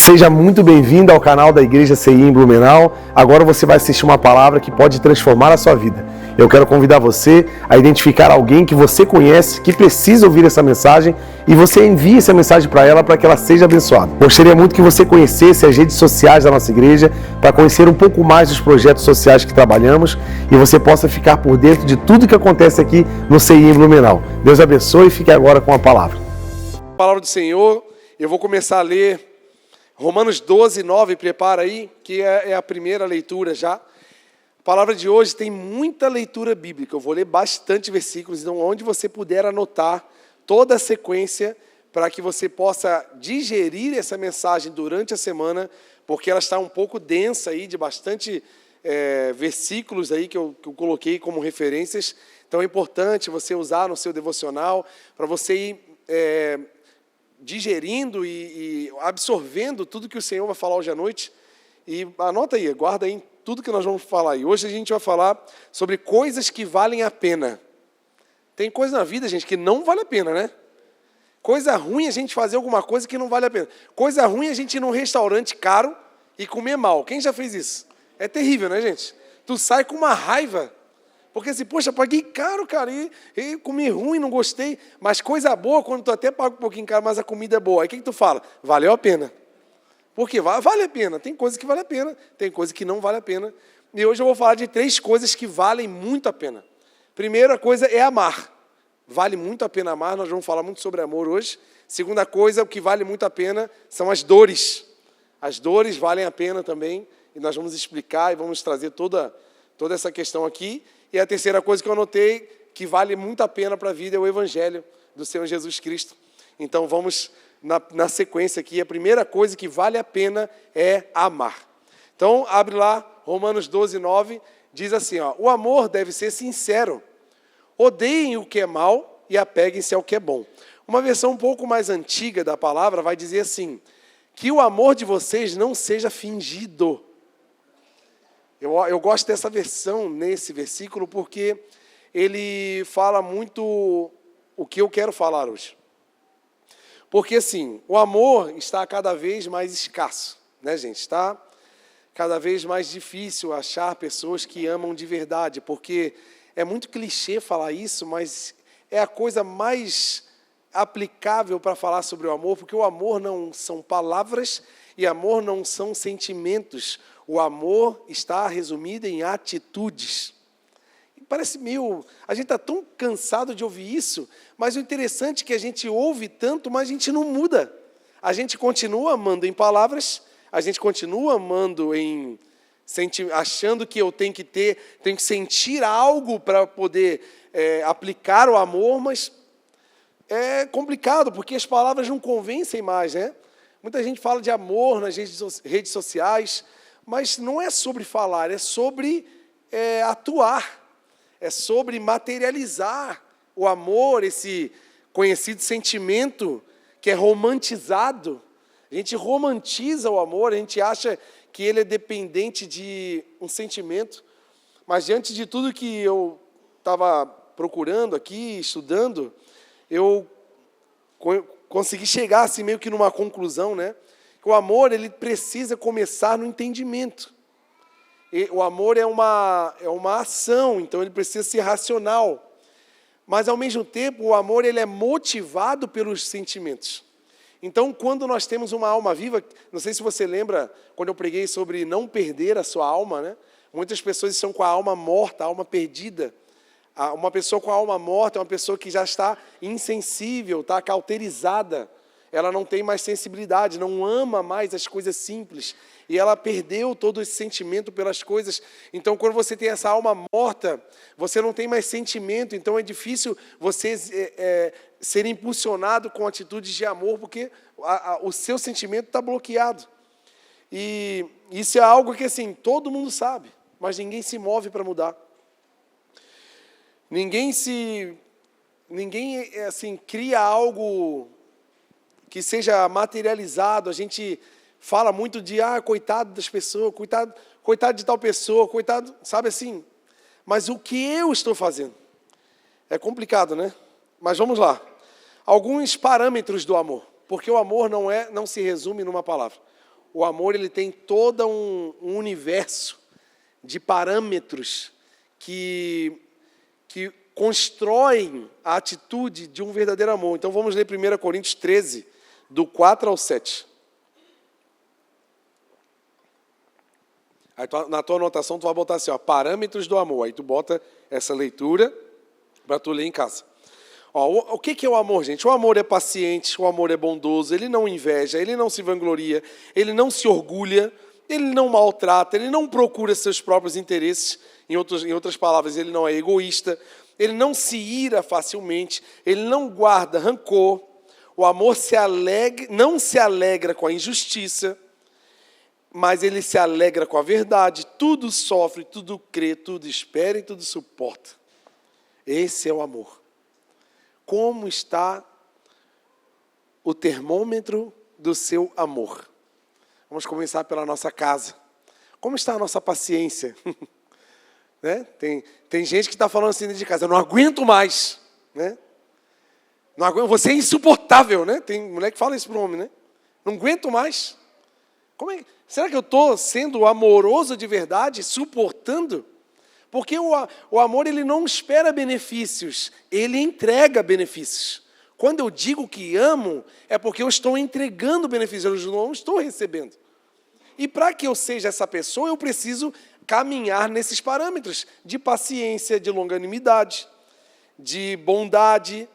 Seja muito bem-vindo ao canal da Igreja CI em Blumenau. Agora você vai assistir uma palavra que pode transformar a sua vida. Eu quero convidar você a identificar alguém que você conhece, que precisa ouvir essa mensagem, e você envie essa mensagem para ela, para que ela seja abençoada. Gostaria muito que você conhecesse as redes sociais da nossa igreja, para conhecer um pouco mais dos projetos sociais que trabalhamos, e você possa ficar por dentro de tudo que acontece aqui no CI em Blumenau. Deus abençoe e fique agora com a palavra. Palavra do Senhor, eu vou começar a ler Romanos 12, 9, prepara aí, que é a primeira leitura já. A palavra de hoje tem muita leitura bíblica, eu vou ler bastante versículos, então onde você puder anotar toda a sequência, para que você possa digerir essa mensagem durante a semana, porque ela está um pouco densa aí, de bastante versículos aí que eu coloquei como referências, então é importante você usar no seu devocional, para você ir digerindo e absorvendo tudo que o Senhor vai falar hoje à noite. E anota aí, guarda aí tudo que nós vamos falar. E hoje a gente vai falar sobre coisas que valem a pena. Tem coisa na vida, gente, que não vale a pena, né? Coisa ruim a gente fazer alguma coisa que não vale a pena. Coisa ruim a gente ir num restaurante caro e comer mal. Quem já fez isso? É terrível, né, gente? Tu sai com uma raiva. Porque assim, poxa, paguei caro, cara, e comi ruim, não gostei. Mas coisa boa, quando tu até paga um pouquinho caro, mas a comida é boa. Aí o que tu fala? Valeu a pena. Por quê? Vale a pena. Tem coisa que vale a pena, tem coisa que não vale a pena. E hoje eu vou falar de 3 coisas que valem muito a pena. Primeira coisa é amar. Vale muito a pena amar, nós vamos falar muito sobre amor hoje. Segunda coisa, o que vale muito a pena são as dores. As dores valem a pena também, e nós vamos explicar e vamos trazer toda essa questão aqui. E a terceira coisa que eu anotei, que vale muito a pena para a vida, é o Evangelho do Senhor Jesus Cristo. Então vamos na sequência aqui. A primeira coisa que vale a pena é amar. Então abre lá, Romanos 12, 9, diz assim, ó, o amor deve ser sincero. Odeiem o que é mal e apeguem-se ao que é bom. Uma versão um pouco mais antiga da palavra vai dizer assim, que o amor de vocês não seja fingido. Eu gosto dessa versão, nesse versículo, porque ele fala muito o que eu quero falar hoje. Porque, assim, o amor está cada vez mais escasso, né, gente? Está cada vez mais difícil achar pessoas que amam de verdade, porque é muito clichê falar isso, mas é a coisa mais aplicável para falar sobre o amor, porque o amor não são palavras e amor não são sentimentos. O amor está resumido em atitudes. Parece meio... A gente está tão cansado de ouvir isso, mas o interessante é que a gente ouve tanto, mas a gente não muda. A gente continua amando em palavras, a gente continua amando achando que eu tenho que sentir algo para poder aplicar o amor, mas é complicado, porque as palavras não convencem mais, né? Muita gente fala de amor nas redes sociais, mas não é sobre falar, é sobre atuar, é sobre materializar o amor, esse conhecido sentimento que é romantizado. A gente romantiza o amor, a gente acha que ele é dependente de um sentimento, mas diante de tudo que eu estava procurando aqui, estudando, eu consegui chegar assim meio que numa conclusão, né? O amor, ele precisa começar no entendimento. E o amor é uma ação, então ele precisa ser racional. Mas, ao mesmo tempo, o amor ele é motivado pelos sentimentos. Então, quando nós temos uma alma viva, não sei se você lembra, quando eu preguei sobre não perder a sua alma, né? Muitas pessoas estão com a alma morta, a alma perdida. Uma pessoa com a alma morta é uma pessoa que já está insensível, está cauterizada. Ela não tem mais sensibilidade, não ama mais as coisas simples. E ela perdeu todo esse sentimento pelas coisas. Então, quando você tem essa alma morta, você não tem mais sentimento. Então, é difícil você ser impulsionado com atitudes de amor, porque o seu sentimento está bloqueado. E isso é algo que, assim, todo mundo sabe, mas ninguém se move para mudar. Ninguém assim, cria algo que seja materializado. A gente fala muito de, coitado das pessoas, coitado de tal pessoa, coitado, sabe assim? Mas o que eu estou fazendo? É complicado, né? Mas vamos lá. Alguns parâmetros do amor, porque o amor não se resume numa palavra. o amor ele tem todo um universo de parâmetros que constroem a atitude de um verdadeiro amor. Então vamos ler 1 Coríntios 13, do 4 ao 7. Aí na tua anotação tu vai botar assim, ó, parâmetros do amor. Aí tu bota essa leitura para tu ler em casa. Ó, o que é o amor, gente? O amor é paciente, o amor é bondoso, ele não inveja, ele não se vangloria, ele não se orgulha, ele não maltrata, ele não procura seus próprios interesses. Em outras palavras, ele não é egoísta, ele não se ira facilmente, ele não guarda rancor. O amor não se alegra com a injustiça, mas ele se alegra com a verdade. Tudo sofre, tudo crê, tudo espera e tudo suporta. Esse é o amor. Como está o termômetro do seu amor? Vamos começar pela nossa casa. Como está a nossa paciência? Né? Tem gente que está falando assim dentro de casa, eu não aguento mais. Né? Não aguento, você é insuportável. Né? Tem mulher que fala isso para o homem. Né? Não aguento mais. Será que eu estou sendo amoroso de verdade, suportando? Porque o amor ele não espera benefícios, ele entrega benefícios. Quando eu digo que amo, é porque eu estou entregando benefícios, eu não estou recebendo. E para que eu seja essa pessoa, eu preciso caminhar nesses parâmetros de paciência, de longanimidade, de bondade,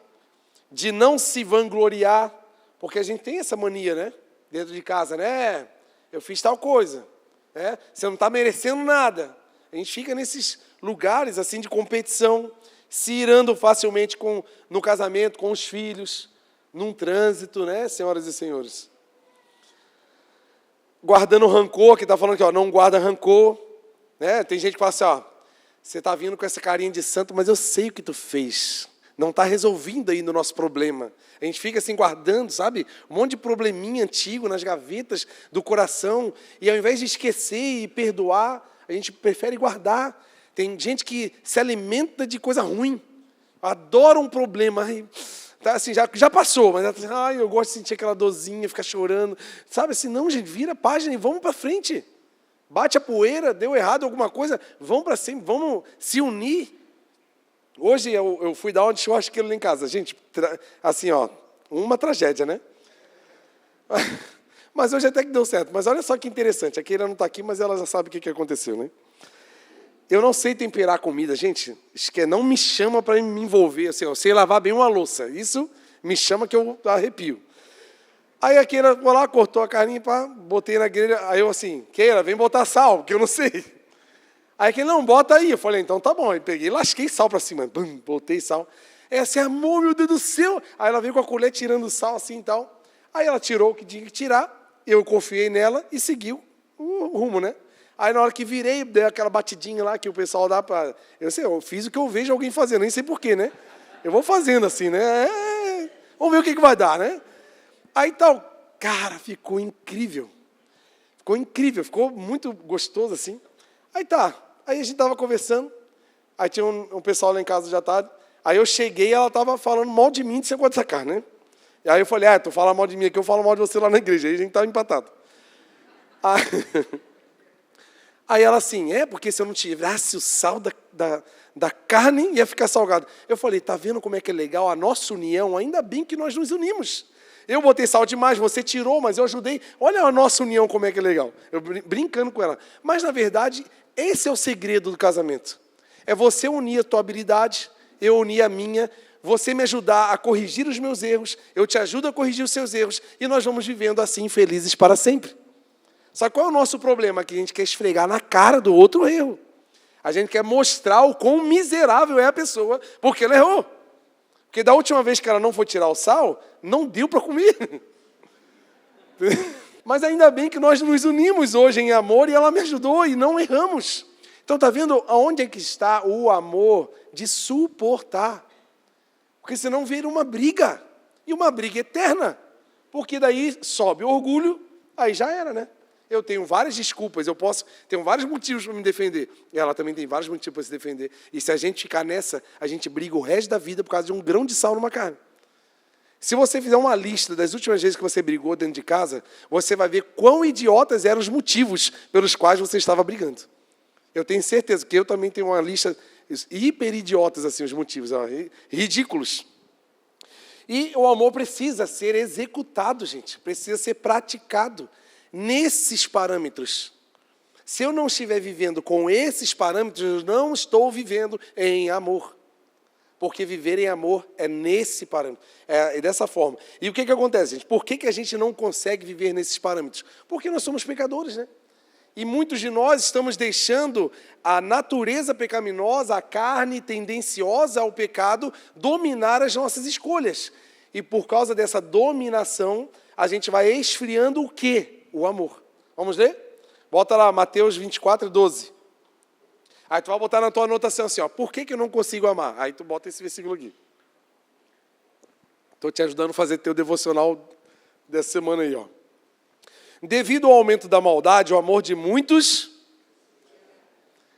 de não se vangloriar, porque a gente tem essa mania, né? Dentro de casa, né? Eu fiz tal coisa, né? Você não está merecendo nada. A gente fica nesses lugares assim de competição, se irando facilmente no casamento, com os filhos, num trânsito, né, senhoras e senhores? Guardando rancor, que está falando aqui, ó, não guarda rancor. Né? Tem gente que fala assim, ó, você está vindo com essa carinha de santo, mas eu sei o que tu fez. Não está resolvendo aí no nosso problema. A gente fica assim guardando, sabe? Um monte de probleminha antigo nas gavetas do coração. E ao invés de esquecer e perdoar, a gente prefere guardar. Tem gente que se alimenta de coisa ruim. Adora um problema. Tá, assim, já passou, mas eu gosto de sentir aquela dorzinha, ficar chorando. Sabe assim, não, gente, vira a página e vamos para frente. Bate a poeira, deu errado alguma coisa, vamos para cima, vamos se unir. Hoje eu fui dar uma de churrasqueiro lá em casa. Gente, assim, ó, uma tragédia, né? Mas hoje até que deu certo. Mas olha só que interessante. A Keira não está aqui, mas ela já sabe o que aconteceu, né? Eu não sei temperar comida, gente. Isso que não me chama para me envolver. Assim, eu sei lavar bem uma louça. Isso me chama que eu arrepio. Aí a Keira foi lá, cortou a carninha, pá, botei na grelha. Aí eu assim, Keira, vem botar sal, porque eu não sei. Aí que não, bota aí. Eu falei, então tá bom. Aí peguei, lasquei sal para cima. Bum, botei sal. É assim, amor, meu Deus do céu. Aí ela veio com a colher tirando sal assim e tal. Aí ela tirou o que tinha que tirar. Eu confiei nela e seguiu o rumo, né? Aí na hora que virei, dei aquela batidinha lá que o pessoal dá para... Eu fiz o que eu vejo alguém fazendo, nem sei porquê, né? Eu vou fazendo assim, né? Vamos ver o que vai dar, né? Aí tal, cara, ficou incrível. Ficou incrível, ficou muito gostoso assim. Aí tá, aí a gente tava conversando, aí tinha um pessoal lá em casa já tarde, aí eu cheguei e ela tava falando mal de mim de ser dessa carne, né? E aí eu falei, tu fala mal de mim aqui, eu falo mal de você lá na igreja. Aí a gente tava empatado. Aí ela assim, porque se eu não tirasse o sal da carne, ia ficar salgado. Eu falei, tá vendo como é que é legal a nossa união? Ainda bem que nós nos unimos. Eu botei sal demais, você tirou, mas eu ajudei. Olha a nossa união como é que é legal. Eu brincando com ela. Mas, na verdade, esse é o segredo do casamento. É você unir a tua habilidade, eu unir a minha, você me ajudar a corrigir os meus erros, eu te ajudo a corrigir os seus erros, e nós vamos vivendo assim, felizes para sempre. Só que qual é o nosso problema? Que a gente quer esfregar na cara do outro erro. A gente quer mostrar o quão miserável é a pessoa, porque ela errou. Porque da última vez que ela não foi tirar o sal, não deu para comer. Mas ainda bem que nós nos unimos hoje em amor, e ela me ajudou, e não erramos. Então, está vendo aonde é que está o amor de suportar? Porque senão vira uma briga, e uma briga eterna. Porque daí sobe o orgulho, aí já era, né? Eu tenho várias desculpas, tenho vários motivos para me defender. E ela também tem vários motivos para se defender. E se a gente ficar nessa, a gente briga o resto da vida por causa de um grão de sal numa carne. Se você fizer uma lista das últimas vezes que você brigou dentro de casa, você vai ver quão idiotas eram os motivos pelos quais você estava brigando. Eu tenho certeza que eu também tenho uma lista hiper idiotas, assim, os motivos, ó, ridículos. E o amor precisa ser executado, gente, precisa ser praticado nesses parâmetros. Se eu não estiver vivendo com esses parâmetros, eu não estou vivendo em amor. Porque viver em amor é nesse parâmetro, é dessa forma. E o que acontece, gente? Por que a gente não consegue viver nesses parâmetros? Porque nós somos pecadores, né? E muitos de nós estamos deixando a natureza pecaminosa, a carne tendenciosa ao pecado, dominar as nossas escolhas. E por causa dessa dominação, a gente vai esfriando o quê? O amor. Vamos ler? Bota lá, Mateus 24, 12. Aí tu vai botar na tua anotação assim, ó, por que eu não consigo amar? Aí tu bota esse versículo aqui. Estou te ajudando a fazer teu devocional dessa semana aí, ó. Devido ao aumento da maldade, o amor de muitos...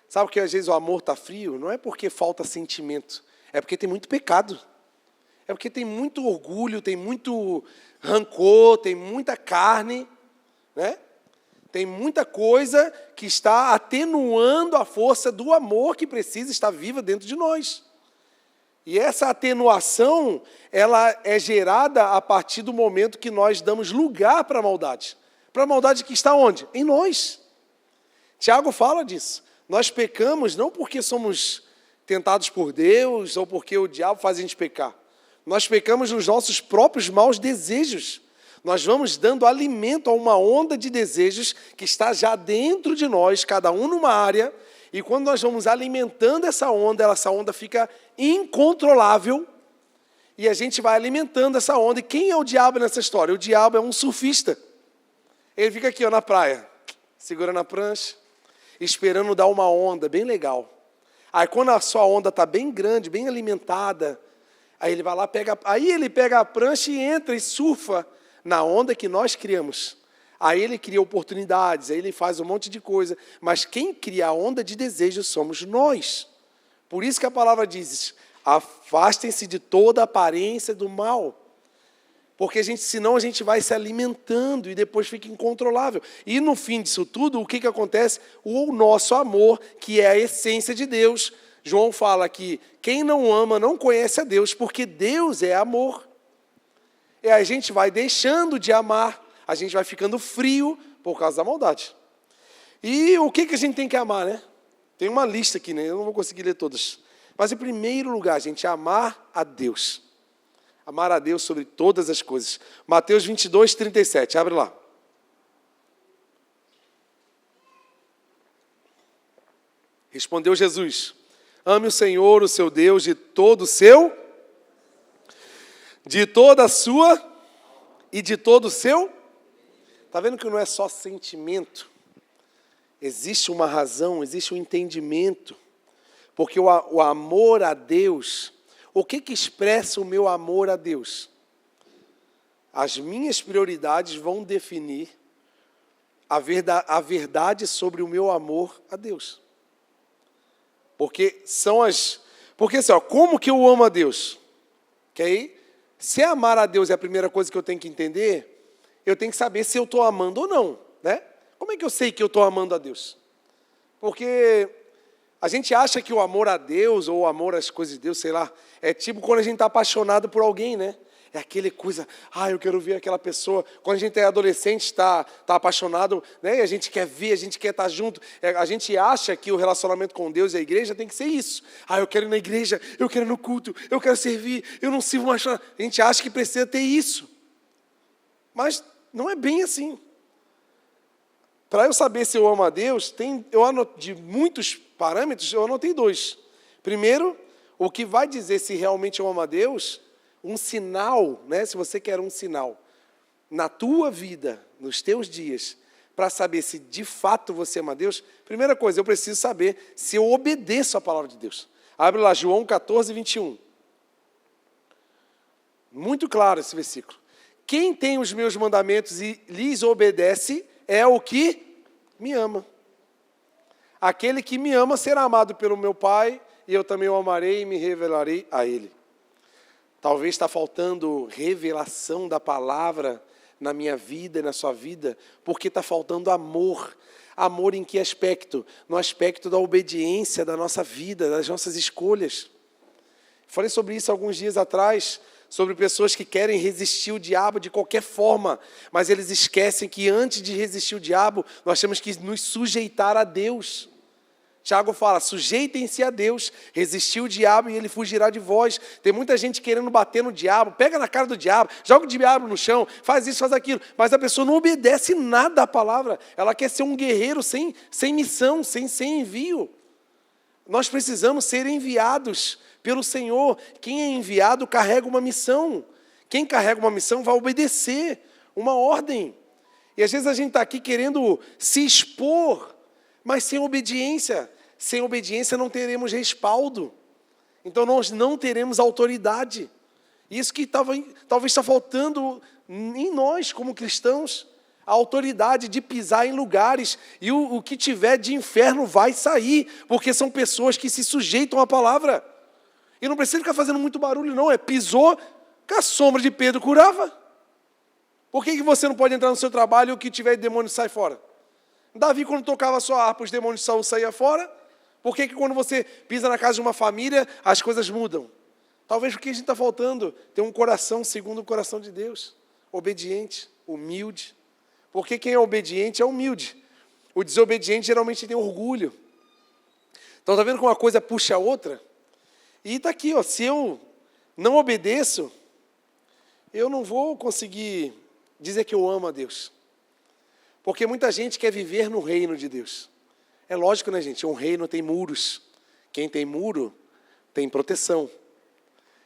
Sabe que às vezes o amor está frio? Não é porque falta sentimento, é porque tem muito pecado. É porque tem muito orgulho, tem muito rancor, tem muita carne, né? Tem muita coisa que está atenuando a força do amor que precisa estar viva dentro de nós. E essa atenuação, ela é gerada a partir do momento que nós damos lugar para a maldade. Para a maldade que está onde? Em nós. Tiago fala disso. Nós pecamos não porque somos tentados por Deus ou porque o diabo faz a gente pecar. Nós pecamos nos nossos próprios maus desejos. Nós vamos dando alimento a uma onda de desejos que está já dentro de nós, cada um numa área, e quando nós vamos alimentando essa onda fica incontrolável, e a gente vai alimentando essa onda. E quem é o diabo nessa história? O diabo é um surfista. Ele fica aqui, ó, na praia, segurando a prancha, esperando dar uma onda bem legal. Aí quando a sua onda está bem grande, bem alimentada, aí ele vai lá, ele pega a prancha e entra e surfa na onda que nós criamos. Aí ele cria oportunidades, aí ele faz um monte de coisa. Mas quem cria a onda de desejo somos nós. Por isso que a palavra diz, afastem-se de toda aparência do mal. Porque senão a gente vai se alimentando e depois fica incontrolável. E no fim disso tudo, o que acontece? O nosso amor, que é a essência de Deus. João fala que quem não ama não conhece a Deus, porque Deus é amor. E a gente vai deixando de amar, a gente vai ficando frio por causa da maldade. E o que a gente tem que amar, né? Tem uma lista aqui, né? Eu não vou conseguir ler todas. Mas em primeiro lugar, gente, amar a Deus. Amar a Deus sobre todas as coisas. Mateus 22, 37, abre lá. Respondeu Jesus, ame o Senhor, o seu Deus, de todo o seu... de toda a sua e de todo o seu. Está vendo que não é só sentimento? Existe uma razão, existe um entendimento. Porque o amor a Deus, o que expressa o meu amor a Deus? As minhas prioridades vão definir a verdade sobre o meu amor a Deus. Porque assim, ó, como que eu amo a Deus? Que aí, se amar a Deus é a primeira coisa que eu tenho que entender, eu tenho que saber se eu estou amando ou não, né? Como é que eu sei que eu estou amando a Deus? Porque a gente acha que o amor a Deus, ou o amor às coisas de Deus, sei lá, é tipo quando a gente está apaixonado por alguém, né? É aquele coisa, eu quero ver aquela pessoa. Quando a gente é adolescente, está apaixonado, né? E a gente quer ver, a gente quer estar junto. A gente acha que o relacionamento com Deus e a igreja tem que ser isso. Eu quero ir na igreja, eu quero ir no culto, eu quero servir, eu não sirvo mais. A gente acha que precisa ter isso. Mas não é bem assim. Para eu saber se eu amo a Deus, de muitos parâmetros, eu anotei 2. Primeiro, o que vai dizer se realmente eu amo a Deus, um sinal, né? Se você quer um sinal na tua vida, nos teus dias, para saber se de fato você ama a Deus, primeira coisa, eu preciso saber se eu obedeço a palavra de Deus. Abre lá, João 14, 21. Muito claro esse versículo. Quem tem os meus mandamentos e lhes obedece é o que me ama. Aquele que me ama será amado pelo meu Pai, e eu também o amarei e me revelarei a ele. Talvez está faltando revelação da palavra na minha vida e na sua vida, porque está faltando amor. Amor em que aspecto? No aspecto da obediência da nossa vida, das nossas escolhas. Falei sobre isso alguns dias atrás, sobre pessoas que querem resistir o diabo de qualquer forma, mas eles esquecem que antes de resistir o diabo, nós temos que nos sujeitar a Deus. Tiago fala, sujeitem-se a Deus, resistir o diabo e ele fugirá de vós. Tem muita gente querendo bater no diabo, pega na cara do diabo, joga o diabo no chão, faz isso, faz aquilo. Mas a pessoa não obedece nada à palavra. Ela quer ser um guerreiro sem missão, sem envio. Nós precisamos ser enviados pelo Senhor. Quem é enviado carrega uma missão. Quem carrega uma missão vai obedecer uma ordem. E às vezes a gente está aqui querendo se expor, mas sem obediência. Sem obediência não teremos respaldo. Então nós não teremos autoridade. Isso que talvez está faltando em nós como cristãos. A autoridade de pisar em lugares. E o que tiver de inferno vai sair. Porque são pessoas que se sujeitam à palavra. E não precisa ficar fazendo muito barulho não. Pisou, com a sombra de Pedro curava. Por que você não pode entrar no seu trabalho e o que tiver de demônio sai fora? Davi, quando tocava a sua harpa, os demônios de Saul saíam fora. Por que quando você pisa na casa de uma família, as coisas mudam? Talvez porque a gente está faltando ter um coração segundo o coração de Deus. Obediente, humilde. Porque quem é obediente é humilde. O desobediente geralmente tem orgulho. Então está vendo como uma coisa puxa a outra? E está aqui, se eu não obedeço, eu não vou conseguir dizer que eu amo a Deus. Porque muita gente quer viver no reino de Deus. É lógico, né, gente? Um reino tem muros. Quem tem muro tem proteção.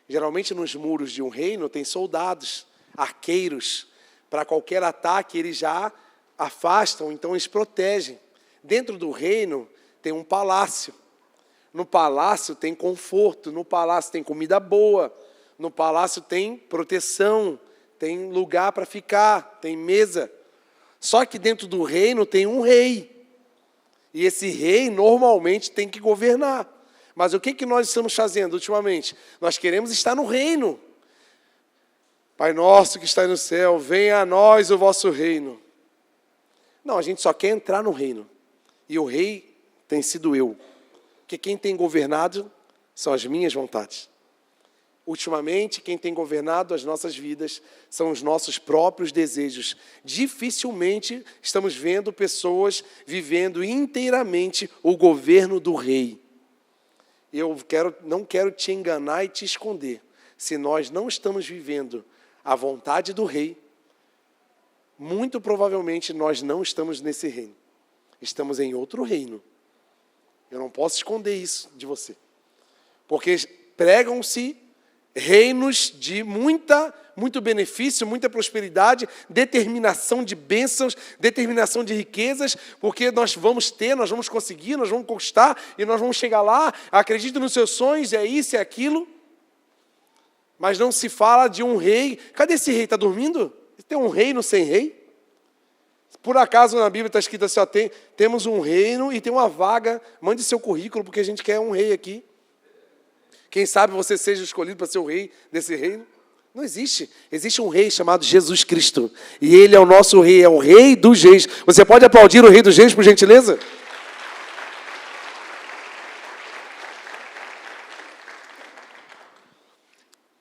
Geralmente nos muros de um reino tem soldados, arqueiros. Para qualquer ataque eles já afastam, então eles protegem. Dentro do reino tem um palácio. No palácio tem conforto, no palácio tem comida boa, no palácio tem proteção, tem lugar para ficar, tem mesa. Só que dentro do reino tem um rei. E esse rei normalmente tem que governar. Mas o que nós estamos fazendo ultimamente? Nós queremos estar no reino. Pai nosso que está no céu, venha a nós o vosso reino. Não, a gente só quer entrar no reino. E o rei tem sido eu. Porque quem tem governado são as minhas vontades. Ultimamente, quem tem governado as nossas vidas são os nossos próprios desejos. Dificilmente estamos vendo pessoas vivendo inteiramente o governo do rei. Eu não quero te enganar e te esconder. Se nós não estamos vivendo a vontade do rei, muito provavelmente nós não estamos nesse reino. Estamos em outro reino. Eu não posso esconder isso de você. Porque pregam-se reinos de muito benefício, muita prosperidade, determinação de bênçãos, determinação de riquezas, porque nós vamos conseguir, nós vamos conquistar, e nós vamos chegar lá, acredite nos seus sonhos, é isso, é aquilo. Mas não se fala de um rei. Cadê esse rei? Está dormindo? Tem um reino sem rei? Por acaso na Bíblia está escrito assim, temos um reino e tem uma vaga, mande seu currículo, porque a gente quer um rei aqui. Quem sabe você seja escolhido para ser o rei desse reino? Não existe. Existe um rei chamado Jesus Cristo. E ele é o nosso rei, é o rei dos reis. Você pode aplaudir o rei dos reis, por gentileza?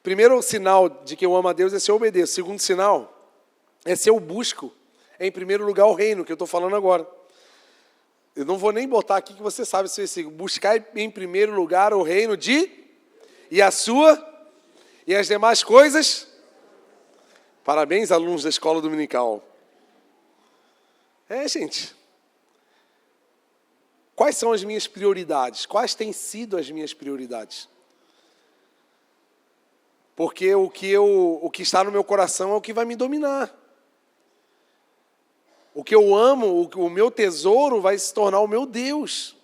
Primeiro sinal de que eu amo a Deus é se eu obedeço. Segundo sinal é se eu busco, em primeiro lugar, o reino, que eu estou falando agora. Eu não vou nem botar aqui que você sabe esse versículo. Buscar em primeiro lugar o reino e a sua e as demais coisas. Parabéns, alunos da escola dominical. Gente. Quais são as minhas prioridades? Quais têm sido as minhas prioridades? Porque o que está no meu coração é o que vai me dominar. O que eu amo, o meu tesouro vai se tornar o meu Deus.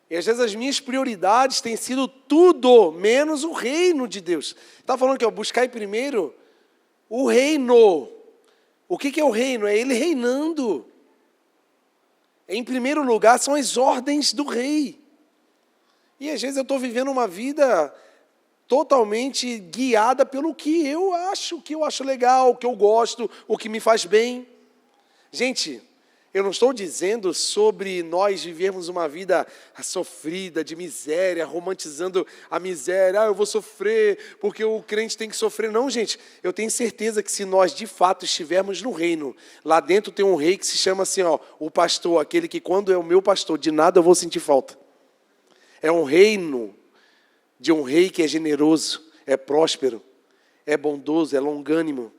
E às vezes as minhas prioridades têm sido tudo menos o reino de Deus. Está falando que buscar primeiro o reino. O que é o reino? É ele reinando. Em primeiro lugar são as ordens do rei. E às vezes eu estou vivendo uma vida totalmente guiada pelo que eu acho legal, o que eu gosto, o que me faz bem. Gente, eu não estou dizendo sobre nós vivermos uma vida sofrida, de miséria, romantizando a miséria. Eu vou sofrer porque o crente tem que sofrer. Não, gente, eu tenho certeza que se nós de fato estivermos no reino, lá dentro tem um rei que se chama assim, o pastor, aquele que quando é o meu pastor, de nada eu vou sentir falta. É um reino de um rei que é generoso, é próspero, é bondoso, é longânimo.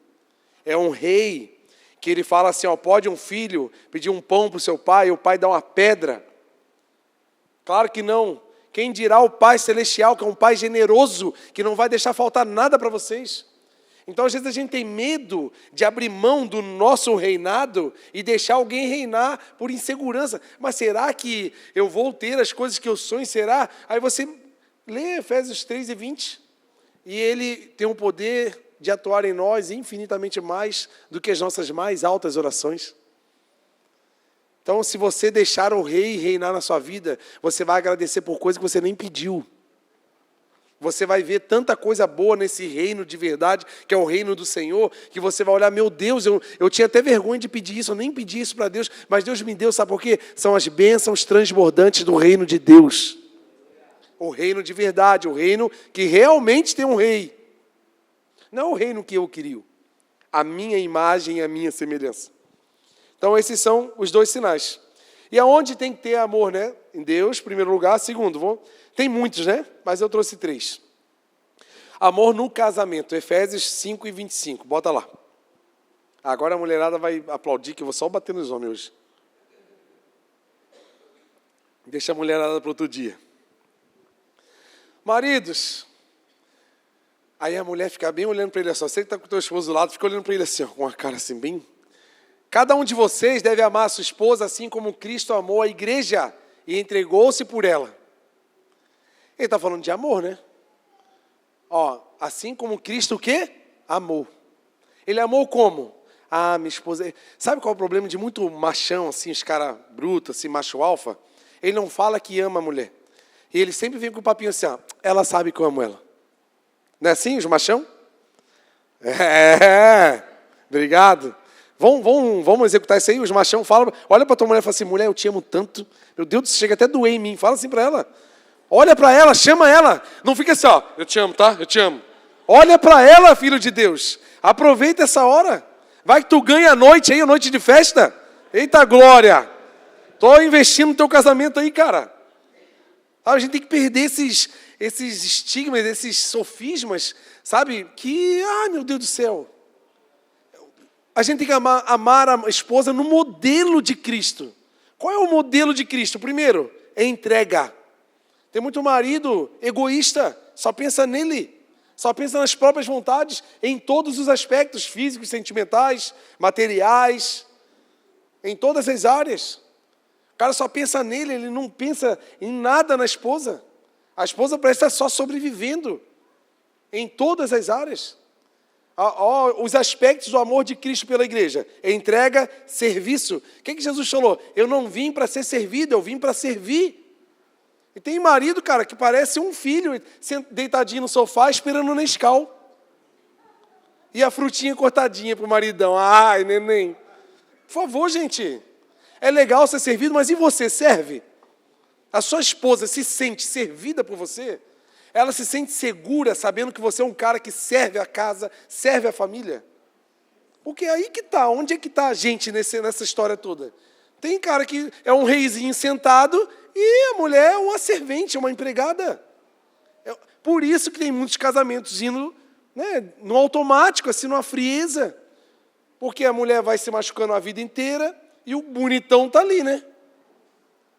É um rei que ele fala assim, pode um filho pedir um pão para o seu pai, e o pai dá uma pedra? Claro que não. Quem dirá o Pai Celestial, que é um Pai generoso, que não vai deixar faltar nada para vocês? Então, às vezes, a gente tem medo de abrir mão do nosso reinado e deixar alguém reinar por insegurança. Mas será que eu vou ter as coisas que eu sonho? Será? Aí você lê Efésios 3:20, e ele tem o poder de atuar em nós infinitamente mais do que as nossas mais altas orações. Então, se você deixar o rei reinar na sua vida, você vai agradecer por coisa que você nem pediu. Você vai ver tanta coisa boa nesse reino de verdade, que é o reino do Senhor, que você vai olhar, meu Deus, eu tinha até vergonha de pedir isso, eu nem pedi isso para Deus, mas Deus me deu, sabe por quê? São as bênçãos transbordantes do reino de Deus. O reino de verdade, o reino que realmente tem um rei. Não o reino que eu crio, a minha imagem e a minha semelhança. Então, esses são os dois sinais. E aonde tem que ter amor, né? Em Deus, em primeiro lugar. Segundo, tem muitos, né? Mas eu trouxe 3. Amor no casamento, Efésios 5:25. Bota lá. Agora a mulherada vai aplaudir, que eu vou só bater nos homens hoje. Deixa a mulherada para outro dia. Maridos, aí a mulher fica bem olhando para ele assim. Você que está com o teu esposo do lado, fica olhando para ele assim, com uma cara assim, bem... Cada um de vocês deve amar a sua esposa assim como Cristo amou a igreja e entregou-se por ela. Ele está falando de amor, né? Assim como Cristo o quê? Amou. Ele amou como? Minha esposa... Sabe qual é o problema de muito machão, assim, os caras brutos, assim, macho alfa? Ele não fala que ama a mulher. E ele sempre vem com o papinho assim, ela sabe que eu amo ela. Não é assim, os machão? Obrigado. Vamos executar isso aí, os machão falam, olha para tua mulher e fala assim, mulher, eu te amo tanto, meu Deus, você chega até a doer em mim, fala assim para ela, olha para ela, chama ela, não fica assim, eu te amo, tá? Eu te amo. Olha para ela, filho de Deus, aproveita essa hora, vai que tu ganha a noite aí, a noite de festa, eita glória, tô investindo no teu casamento aí, cara. A gente tem que perder esses estigmas, esses sofismas, sabe, que, meu Deus do céu. A gente tem que amar a esposa no modelo de Cristo. Qual é o modelo de Cristo? Primeiro, é entrega. Tem muito marido egoísta, só pensa nele, só pensa nas próprias vontades, em todos os aspectos, físicos, sentimentais, materiais, em todas as áreas. O cara só pensa nele, ele não pensa em nada na esposa. A esposa parece estar só sobrevivendo em todas as áreas. Os aspectos do amor de Cristo pela igreja. Entrega, serviço. O que Jesus falou? Eu não vim para ser servido, eu vim para servir. E tem marido, cara, que parece um filho, deitadinho no sofá, esperando o Nescau. E a frutinha cortadinha para o maridão. Ai, neném. Por favor, gente. É legal ser servido, mas e você, serve? A sua esposa se sente servida por você? Ela se sente segura sabendo que você é um cara que serve a casa, serve a família? Porque aí que está, onde é que está a gente nessa história toda? Tem cara que é um reizinho sentado e a mulher é uma servente, uma empregada. Por isso que tem muitos casamentos indo, né, no automático, assim, numa frieza. Porque a mulher vai se machucando a vida inteira e o bonitão está ali, né?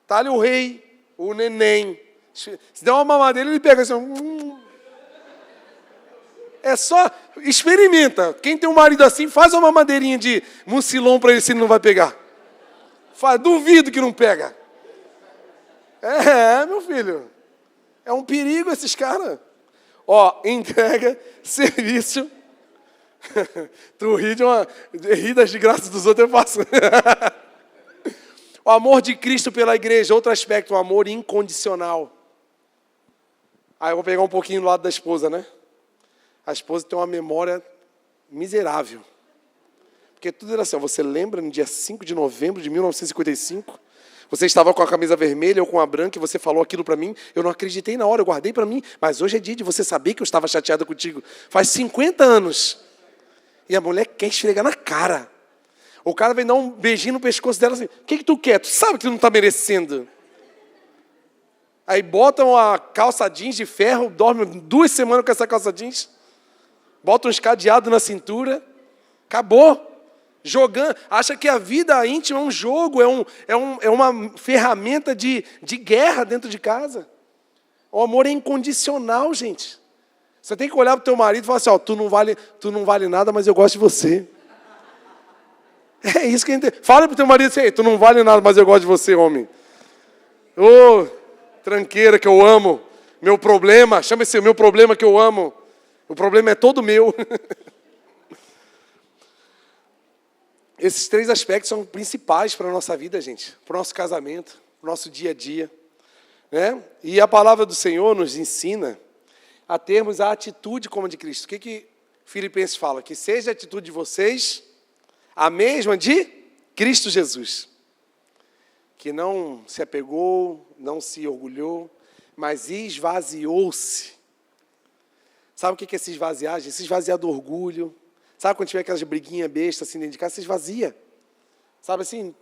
Está ali o rei, o neném. Se der uma mamadeira, ele pega assim. É só, experimenta. Quem tem um marido assim, faz uma mamadeirinha de mucilon para ele, se ele não vai pegar. Duvido que não pega. Meu filho. É um perigo esses caras. Entrega, serviço. Tu ri das graças dos outros, eu faço. O amor de Cristo pela igreja, outro aspecto, o amor incondicional. Aí eu vou pegar um pouquinho do lado da esposa, né? A esposa tem uma memória miserável. Porque tudo era assim, você lembra no dia 5 de novembro de 1955? Você estava com a camisa vermelha ou com a branca e você falou aquilo para mim. Eu não acreditei na hora, eu guardei para mim. Mas hoje é dia de você saber que eu estava chateada contigo. Faz 50 anos. E a mulher quer esfregar na cara. O cara vem dar um beijinho no pescoço dela assim, o que tu quer? Tu sabe que tu não está merecendo. Aí botam a calça jeans de ferro, dorme 2 semanas com essa calça jeans. Botam uns cadeados na cintura. Acabou. Jogando, acha que a vida íntima é um jogo, é uma ferramenta de guerra dentro de casa. O amor é incondicional, gente. Você tem que olhar para o teu marido e falar assim, ó, tu não vale nada, mas eu gosto de você. É isso que a gente... Fala para o teu marido assim, tu não vale nada, mas eu gosto de você, homem. Ô, tranqueira que eu amo. Meu problema, chama esse meu problema que eu amo. O problema é todo meu. Esses 3 aspectos são principais para a nossa vida, gente. Para o nosso casamento, para o nosso dia a dia. Né? E a palavra do Senhor nos ensina a termos a atitude como a de Cristo. O que Filipenses fala? Que seja a atitude de vocês a mesma de Cristo Jesus. Que não se apegou, não se orgulhou, mas esvaziou-se. Sabe o que é se esvaziar? Se esvaziar do orgulho. Sabe quando tiver aquelas briguinhas bestas assim dentro de casa, se esvazia. Sabe assim?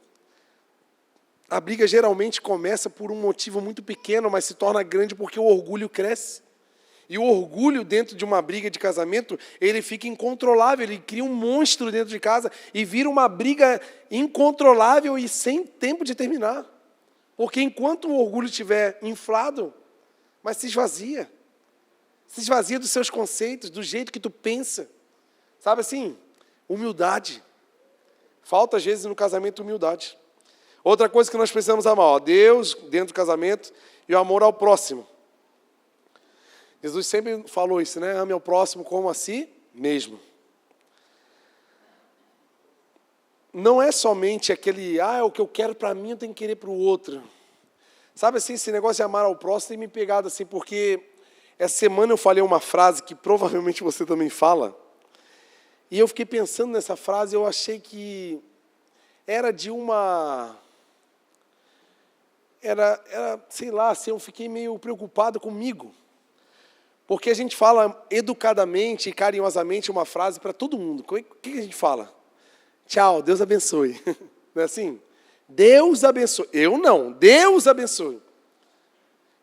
A briga geralmente começa por um motivo muito pequeno, mas se torna grande porque o orgulho cresce. E o orgulho dentro de uma briga de casamento, ele fica incontrolável, ele cria um monstro dentro de casa e vira uma briga incontrolável e sem tempo de terminar. Porque enquanto o orgulho estiver inflado, mas se esvazia. Se esvazia dos seus conceitos, do jeito que tu pensa. Sabe assim? Humildade. Falta, às vezes, no casamento, humildade. Outra coisa que nós precisamos amar, ó, Deus dentro do casamento e o amor ao próximo. Jesus sempre falou isso, né? Ame ao próximo como a si mesmo. Não é somente aquele, o que eu quero para mim, eu tenho que querer para o outro. Sabe assim, esse negócio de amar ao próximo tem me pegado assim, porque essa semana eu falei uma frase que provavelmente você também fala, e eu fiquei pensando nessa frase, eu achei que era de uma... sei lá, assim, eu fiquei meio preocupado comigo. Porque a gente fala educadamente e carinhosamente uma frase para todo mundo. O que a gente fala? Tchau, Deus abençoe. Não é assim? Deus abençoe. Eu não, Deus abençoe.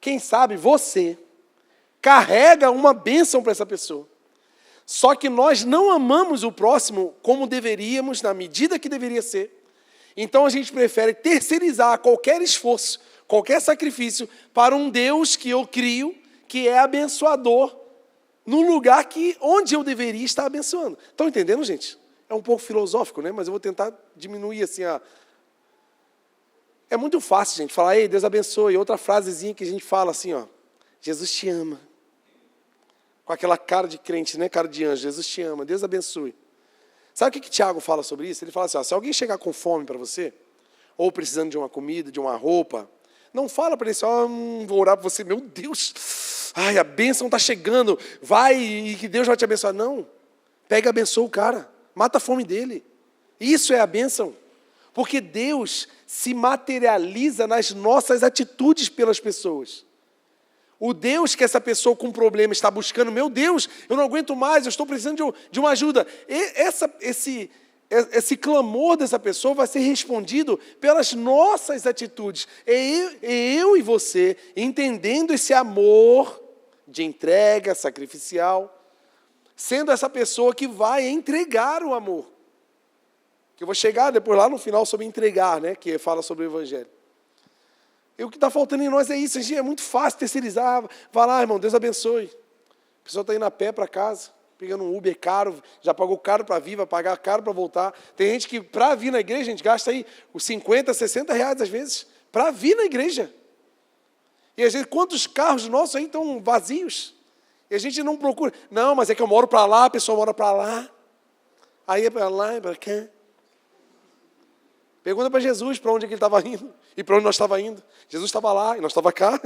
Quem sabe você carrega uma bênção para essa pessoa. Só que nós não amamos o próximo como deveríamos, na medida que deveria ser. Então a gente prefere terceirizar qualquer esforço, qualquer sacrifício para um Deus que eu crio, que é abençoador, no lugar onde eu deveria estar abençoando. Estão entendendo, gente? É um pouco filosófico, né? Mas eu vou tentar diminuir assim a... É muito fácil, gente, falar, ei, Deus abençoe. Outra frasezinha que a gente fala assim, ó, Jesus te ama. Com aquela cara de crente, né? Cara de anjo, Jesus te ama, Deus abençoe. Sabe o que Tiago fala sobre isso? Ele fala assim, ó, se alguém chegar com fome para você, ou precisando de uma comida, de uma roupa, não fala para ele assim, vou orar por você, meu Deus, a bênção está chegando, vai e que Deus vai te abençoar. Não, pega e abençoa o cara, mata a fome dele. Isso é a bênção, porque Deus se materializa nas nossas atitudes pelas pessoas. O Deus que essa pessoa com problema está buscando, meu Deus, eu não aguento mais, eu estou precisando de uma ajuda. Esse clamor dessa pessoa vai ser respondido pelas nossas atitudes. Eu e você, entendendo esse amor de entrega sacrificial, sendo essa pessoa que vai entregar o amor. Que eu vou chegar depois lá no final sobre entregar, né? Que fala sobre o Evangelho. E o que está faltando em nós é isso. É muito fácil terceirizar. Vai lá, irmão, Deus abençoe. A pessoa está indo a pé para casa, pegando um Uber caro, já pagou caro para vir, vai pagar caro para voltar. Tem gente que, para vir na igreja, a gente gasta aí os 50, 60 reais às vezes, para vir na igreja. E às vezes, quantos carros nossos aí estão vazios? E a gente não procura. Não, mas é que eu moro para lá, a pessoa mora para lá. Aí é para lá, é para cá. Pergunta para Jesus para onde é que ele estava indo e para onde nós estávamos indo. Jesus estava lá e nós estávamos cá.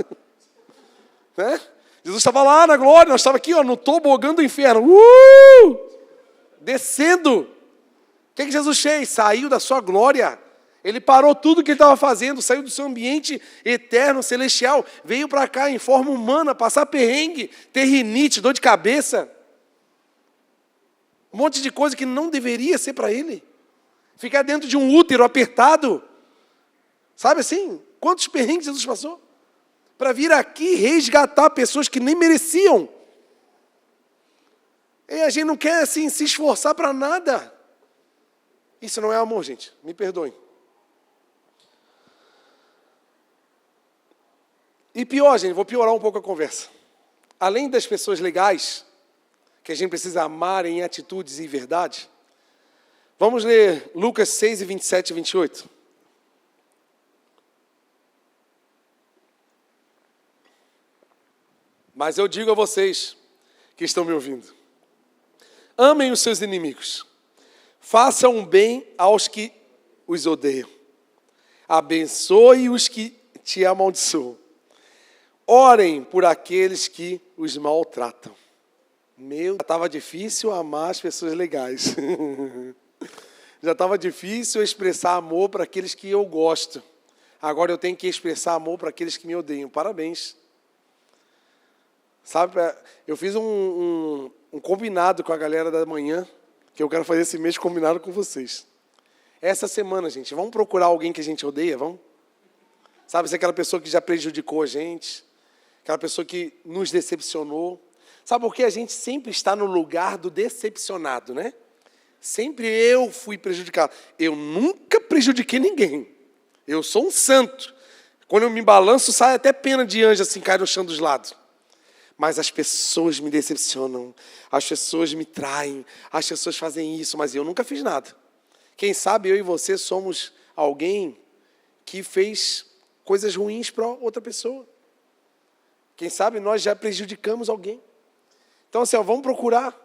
Né? Jesus estava lá na glória, nós estávamos aqui, ó, no tobogã do inferno. Descendo. O que Jesus fez? Saiu da sua glória. Ele parou tudo que ele estava fazendo, saiu do seu ambiente eterno, celestial, veio para cá em forma humana, passar perrengue, ter rinite, dor de cabeça. Um monte de coisa que não deveria ser para ele. Ficar dentro de um útero apertado. Sabe assim? Quantos perrengues Jesus passou? Para vir aqui resgatar pessoas que nem mereciam. E a gente não quer assim se esforçar para nada. Isso não é amor, gente. Me perdoem. E pior, gente, vou piorar um pouco a conversa. Além das pessoas legais, que a gente precisa amar em atitudes e verdade, vamos ler Lucas 6, 27 e 28. Mas eu digo a vocês que estão me ouvindo: amem os seus inimigos, façam bem aos que os odeiam, abençoe os que te amaldiçoam, orem por aqueles que os maltratam. Já estava difícil amar as pessoas legais. Já estava difícil expressar amor para aqueles que eu gosto. Agora eu tenho que expressar amor para aqueles que me odeiam. Parabéns. Sabe, eu fiz um combinado com a galera da manhã, que eu quero fazer esse mês combinado com vocês. Essa semana, gente, vamos procurar alguém que a gente odeia, vamos? Sabe, se é aquela pessoa que já prejudicou a gente, aquela pessoa que nos decepcionou. Sabe por que a gente sempre está no lugar do decepcionado, né? Sempre eu fui prejudicado. Eu nunca prejudiquei ninguém. Eu sou um santo. Quando eu me balanço, sai até pena de anjo assim, cai no chão dos lados. Mas as pessoas me decepcionam, as pessoas me traem, as pessoas fazem isso, mas eu nunca fiz nada. Quem sabe eu e você somos alguém que fez coisas ruins para outra pessoa. Quem sabe nós já prejudicamos alguém. Então, assim, ó, vamos procurar.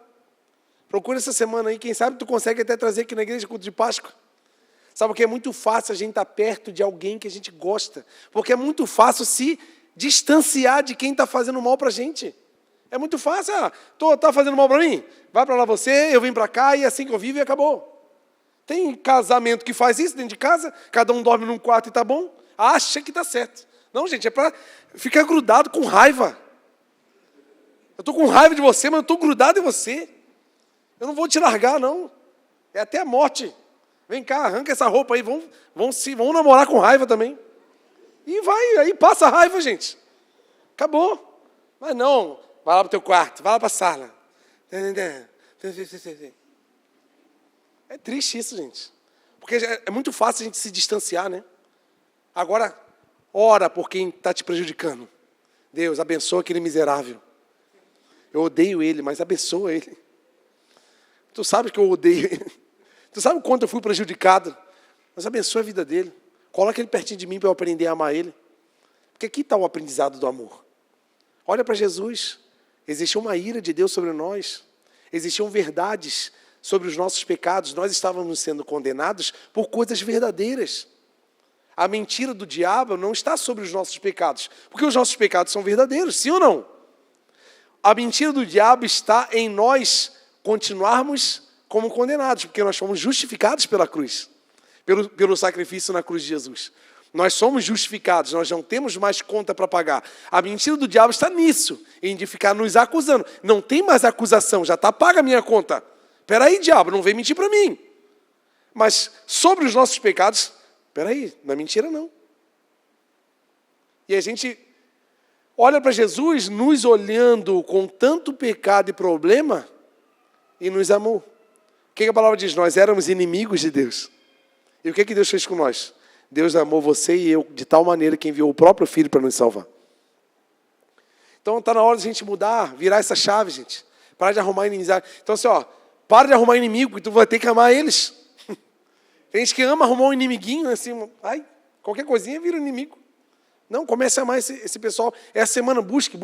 Procura essa semana aí. Quem sabe tu consegue até trazer aqui na igreja culto de Páscoa. Sabe porque é muito fácil a gente estar perto de alguém que a gente gosta. Porque é muito fácil se distanciar de quem está fazendo mal para a gente. É muito fácil. Tá fazendo mal para mim? Vai para lá você, eu vim para cá e assim que eu vivo e acabou. Tem casamento que faz isso dentro de casa. Cada um dorme num quarto e tá bom. Acha que tá certo. Não, gente, é para ficar grudado com raiva. Eu estou com raiva de você, mas eu estou grudado em você. Eu não vou te largar, não. É até a morte. Vem cá, arranca essa roupa aí, vamos namorar com raiva também. E vai, aí passa a raiva, gente. Acabou. Mas não, vai lá para o teu quarto, vai lá para a sala. É triste isso, gente. Porque é muito fácil a gente se distanciar, né? Agora, ora por quem está te prejudicando. Deus, abençoa aquele miserável. Eu odeio ele, mas abençoa ele. Tu sabe que eu odeio ele. Tu sabe o quanto eu fui prejudicado. Mas abençoa a vida dele. Coloca ele pertinho de mim para eu aprender a amar ele. Porque aqui está o aprendizado do amor. Olha para Jesus. Existia uma ira de Deus sobre nós. Existiam verdades sobre os nossos pecados. Nós estávamos sendo condenados por coisas verdadeiras. A mentira do diabo não está sobre os nossos pecados. Porque os nossos pecados são verdadeiros, sim ou não? A mentira do diabo está em nós continuarmos como condenados, porque nós fomos justificados pela cruz, pelo sacrifício na cruz de Jesus. Nós somos justificados, nós não temos mais conta para pagar. A mentira do diabo está nisso, em de ficar nos acusando. Não tem mais acusação, já está paga a minha conta. Espera aí, diabo, não vem mentir para mim. Mas sobre os nossos pecados, espera aí, não é mentira não. E a gente olha para Jesus nos olhando com tanto pecado e problema e nos amou. O que a palavra diz? Nós éramos inimigos de Deus. E o que Deus fez com nós? Deus amou você e eu de tal maneira que enviou o próprio Filho para nos salvar. Então está na hora de a gente mudar, virar essa chave, gente. Parar de arrumar inimizade. Então assim, para de arrumar inimigo, que tu vai ter que amar eles. Tem gente que ama arrumar um inimiguinho, assim, qualquer coisinha vira um inimigo. Não, comece a amar esse pessoal. Essa semana, busque.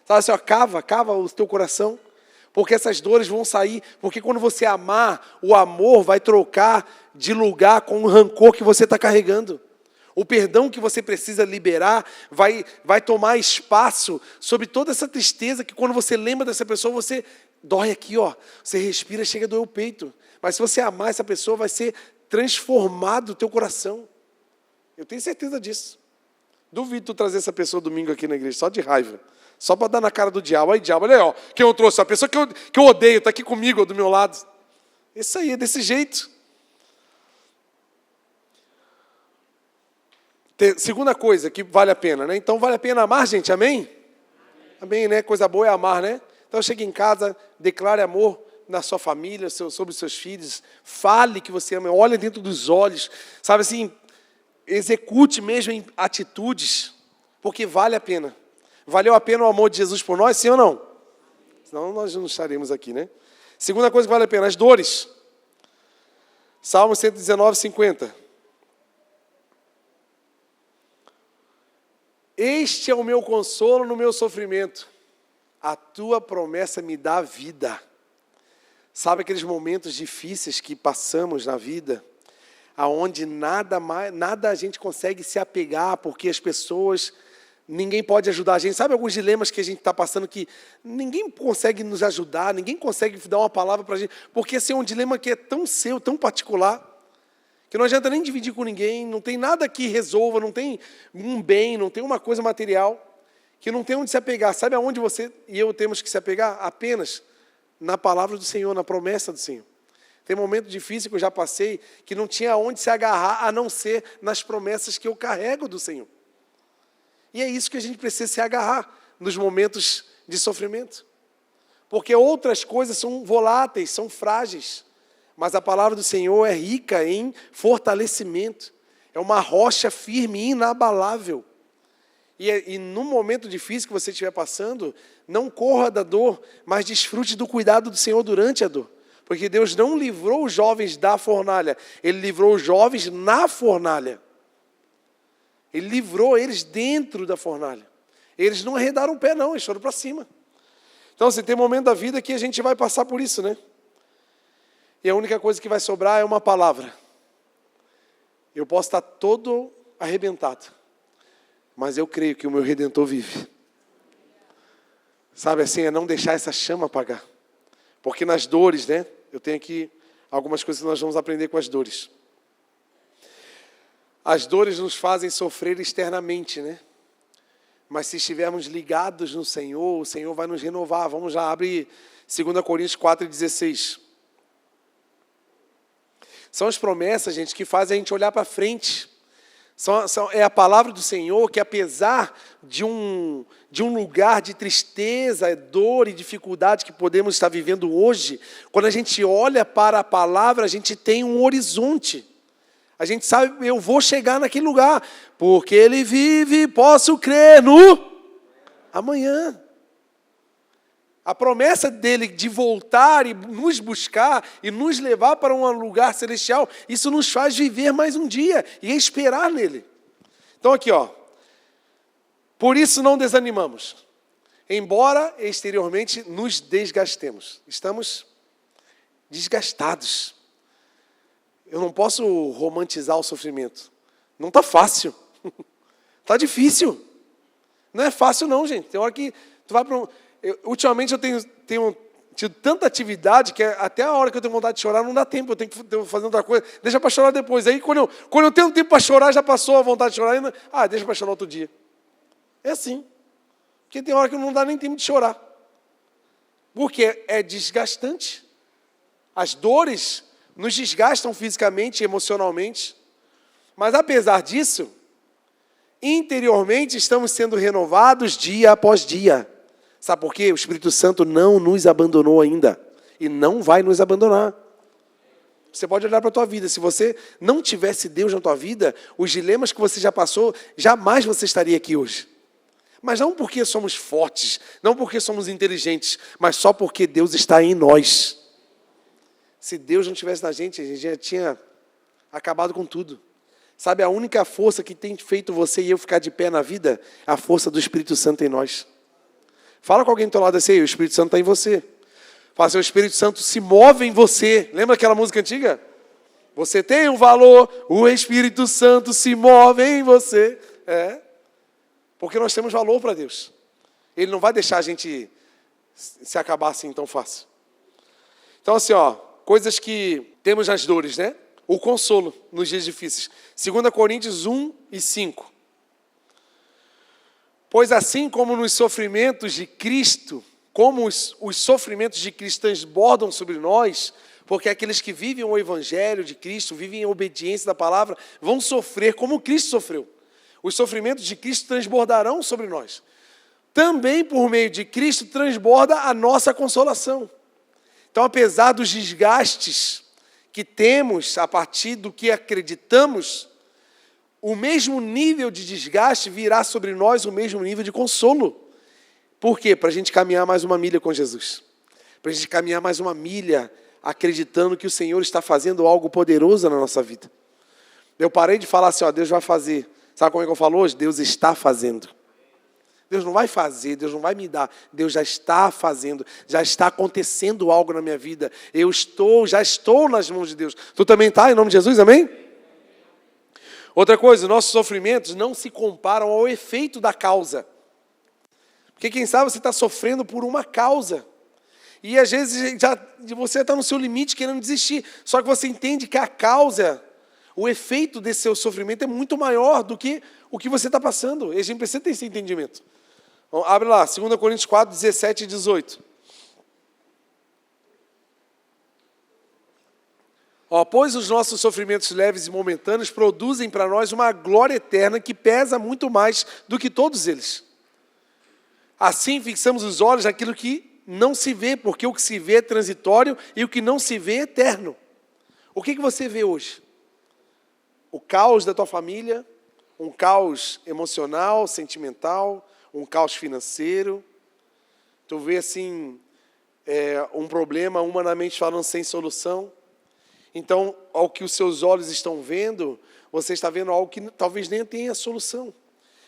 Sabe assim, cava o teu coração. Porque essas dores vão sair. Porque quando você amar, o amor vai trocar de lugar com o rancor que você está carregando. O perdão que você precisa liberar vai tomar espaço sobre toda essa tristeza que quando você lembra dessa pessoa, você dói aqui, ó. Você respira, chega a doer o peito. Mas se você amar essa pessoa, vai ser transformado o teu coração. Eu tenho certeza disso. Duvido tu trazer essa pessoa domingo aqui na igreja, só de raiva. Só para dar na cara do diabo. Aí, diabo, olha aí, ó. Quem eu trouxe? A pessoa que eu odeio, está aqui comigo, do meu lado. Isso aí, é desse jeito. Segunda coisa que vale a pena, né? Então vale a pena amar, gente, amém? Amém, né? Coisa boa é amar, né? Então chegue em casa, declare amor na sua família, sobre os seus filhos. Fale que você ama, olhe dentro dos olhos. Sabe assim, execute mesmo em atitudes, porque vale a pena. Valeu a pena o amor de Jesus por nós, sim ou não? Senão nós não estaremos aqui, né? Segunda coisa que vale a pena, as dores. Salmo 119, 50. Este é o meu consolo no meu sofrimento. A tua promessa me dá vida. Sabe aqueles momentos difíceis que passamos na vida, aonde nada a gente consegue se apegar, porque as pessoas, ninguém pode ajudar a gente. Sabe alguns dilemas que a gente está passando que ninguém consegue nos ajudar, ninguém consegue dar uma palavra para a gente, porque esse é um dilema que é tão seu, tão particular, que não adianta nem dividir com ninguém, não tem nada que resolva, não tem um bem, não tem uma coisa material, que não tem onde se apegar. Sabe aonde você e eu temos que se apegar? Apenas na palavra do Senhor, na promessa do Senhor. Tem momento difícil que eu já passei, que não tinha onde se agarrar, a não ser nas promessas que eu carrego do Senhor. E é isso que a gente precisa se agarrar nos momentos de sofrimento. Porque outras coisas são voláteis, são frágeis. Mas a palavra do Senhor é rica em fortalecimento. É uma rocha firme e inabalável. E no momento difícil que você estiver passando, não corra da dor, mas desfrute do cuidado do Senhor durante a dor. Porque Deus não livrou os jovens da fornalha, Ele livrou os jovens na fornalha. Ele livrou eles dentro da fornalha. Eles não arredaram o pé não, eles foram para cima. Então, assim, tem momento da vida que a gente vai passar por isso, né? E a única coisa que vai sobrar é uma palavra. Eu posso estar todo arrebentado, mas eu creio que o meu Redentor vive. Sabe assim, é não deixar essa chama apagar. Porque nas dores, né? Eu tenho aqui algumas coisas que nós vamos aprender com as dores. As dores nos fazem sofrer externamente, né? Mas se estivermos ligados no Senhor, o Senhor vai nos renovar. Vamos lá, abre 2 Coríntios 4,16. São as promessas, gente, que fazem a gente olhar para frente. É a palavra do Senhor que, apesar de um lugar de tristeza, dor e dificuldade que podemos estar vivendo hoje, quando a gente olha para a palavra, a gente tem um horizonte. A gente sabe, eu vou chegar naquele lugar, porque Ele vive, posso crer no amanhã. A promessa dele de voltar e nos buscar e nos levar para um lugar celestial, isso nos faz viver mais um dia e esperar nele. Então aqui, ó. Por isso não desanimamos, embora exteriormente nos desgastemos. Estamos desgastados. Eu não posso romantizar o sofrimento. Não está fácil. Está difícil. Não é fácil não, gente. Tem hora que tu vai para ultimamente eu tenho tido tanta atividade que até a hora que eu tenho vontade de chorar não dá tempo, eu tenho que fazer outra coisa. Deixa para chorar depois. Aí quando eu tenho tempo para chorar, já passou a vontade de chorar ainda. Deixa para chorar outro dia. É assim. Porque tem hora que não dá nem tempo de chorar. Porque é desgastante. As dores nos desgastam fisicamente e emocionalmente. Mas apesar disso, interiormente estamos sendo renovados dia após dia. Sabe por quê? O Espírito Santo não nos abandonou ainda. E não vai nos abandonar. Você pode olhar para a tua vida. Se você não tivesse Deus na tua vida, os dilemas que você já passou, jamais você estaria aqui hoje. Mas não porque somos fortes, não porque somos inteligentes, mas só porque Deus está em nós. Se Deus não estivesse na gente, a gente já tinha acabado com tudo. Sabe, a única força que tem feito você e eu ficar de pé na vida, é a força do Espírito Santo em nós. Fala com alguém do teu lado assim, o Espírito Santo está em você. Fala assim, o Espírito Santo se move em você. Lembra aquela música antiga? Você tem um valor, o Espírito Santo se move em você. Porque nós temos valor para Deus. Ele não vai deixar a gente se acabar assim tão fácil. Então assim, coisas que temos nas dores, né? O consolo nos dias difíceis. 2 Coríntios 1:5. Pois assim como nos sofrimentos de Cristo, como os sofrimentos de Cristo transbordam sobre nós, porque aqueles que vivem o Evangelho de Cristo, vivem em obediência da palavra, vão sofrer como Cristo sofreu. Os sofrimentos de Cristo transbordarão sobre nós. Também por meio de Cristo transborda a nossa consolação. Então, apesar dos desgastes que temos a partir do que acreditamos, o mesmo nível de desgaste virá sobre nós o mesmo nível de consolo. Por quê? Para a gente caminhar mais uma milha com Jesus. Para a gente caminhar mais uma milha acreditando que o Senhor está fazendo algo poderoso na nossa vida. Eu parei de falar assim, Deus vai fazer. Sabe como é que eu falo hoje? Deus está fazendo. Deus não vai fazer, Deus não vai me dar. Deus já está fazendo, já está acontecendo algo na minha vida. Já estou nas mãos de Deus. Tu também está, em nome de Jesus, amém? Outra coisa, nossos sofrimentos não se comparam ao efeito da causa. Porque quem sabe você está sofrendo por uma causa. E às vezes você está no seu limite querendo desistir. Só que você entende que a causa, o efeito desse seu sofrimento é muito maior do que o que você está passando. E a gente precisa ter esse entendimento. Então, abre lá, 2 Coríntios 4, 17 e 18. Pois os nossos sofrimentos leves e momentâneos produzem para nós uma glória eterna que pesa muito mais do que todos eles. Assim fixamos os olhos naquilo que não se vê, porque o que se vê é transitório e o que não se vê é eterno. O que você vê hoje? O caos da tua família, um caos emocional, sentimental, um caos financeiro. Tu vê assim, um problema humanamente falando sem solução. Então, ao que os seus olhos estão vendo, você está vendo algo que talvez nem tenha solução.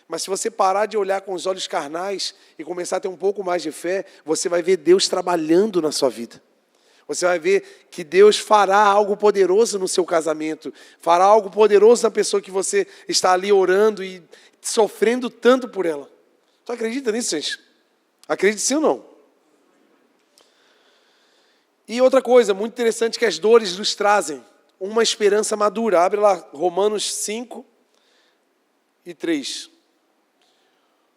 Mas se você parar de olhar com os olhos carnais e começar a ter um pouco mais de fé, você vai ver Deus trabalhando na sua vida. Você vai ver que Deus fará algo poderoso no seu casamento, fará algo poderoso na pessoa que você está ali orando e sofrendo tanto por ela. Tu acredita nisso, gente? Acredite sim ou não? E outra coisa muito interessante que as dores nos trazem, uma esperança madura. Abre lá, Romanos 5 e 3.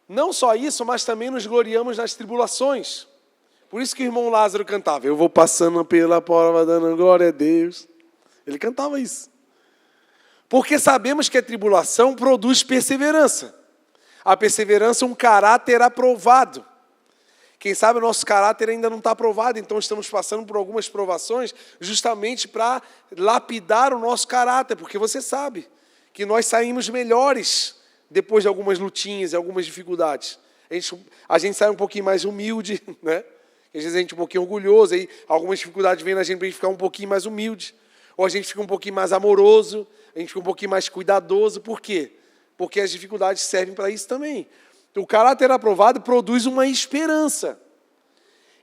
Não só isso, mas também nos gloriamos nas tribulações. Por isso que o irmão Lázaro cantava, eu vou passando pela prova dando glória a Deus. Ele cantava isso. Porque sabemos que a tribulação produz perseverança. A perseverança é um caráter aprovado. Quem sabe o nosso caráter ainda não está aprovado, então estamos passando por algumas provações justamente para lapidar o nosso caráter, porque você sabe que nós saímos melhores depois de algumas lutinhas e algumas dificuldades. A gente sai um pouquinho mais humilde, né? Às vezes a gente é um pouquinho orgulhoso, aí algumas dificuldades vêm na gente para a gente ficar um pouquinho mais humilde, ou a gente fica um pouquinho mais amoroso, a gente fica um pouquinho mais cuidadoso. Por quê? Porque as dificuldades servem para isso também. O caráter aprovado produz uma esperança.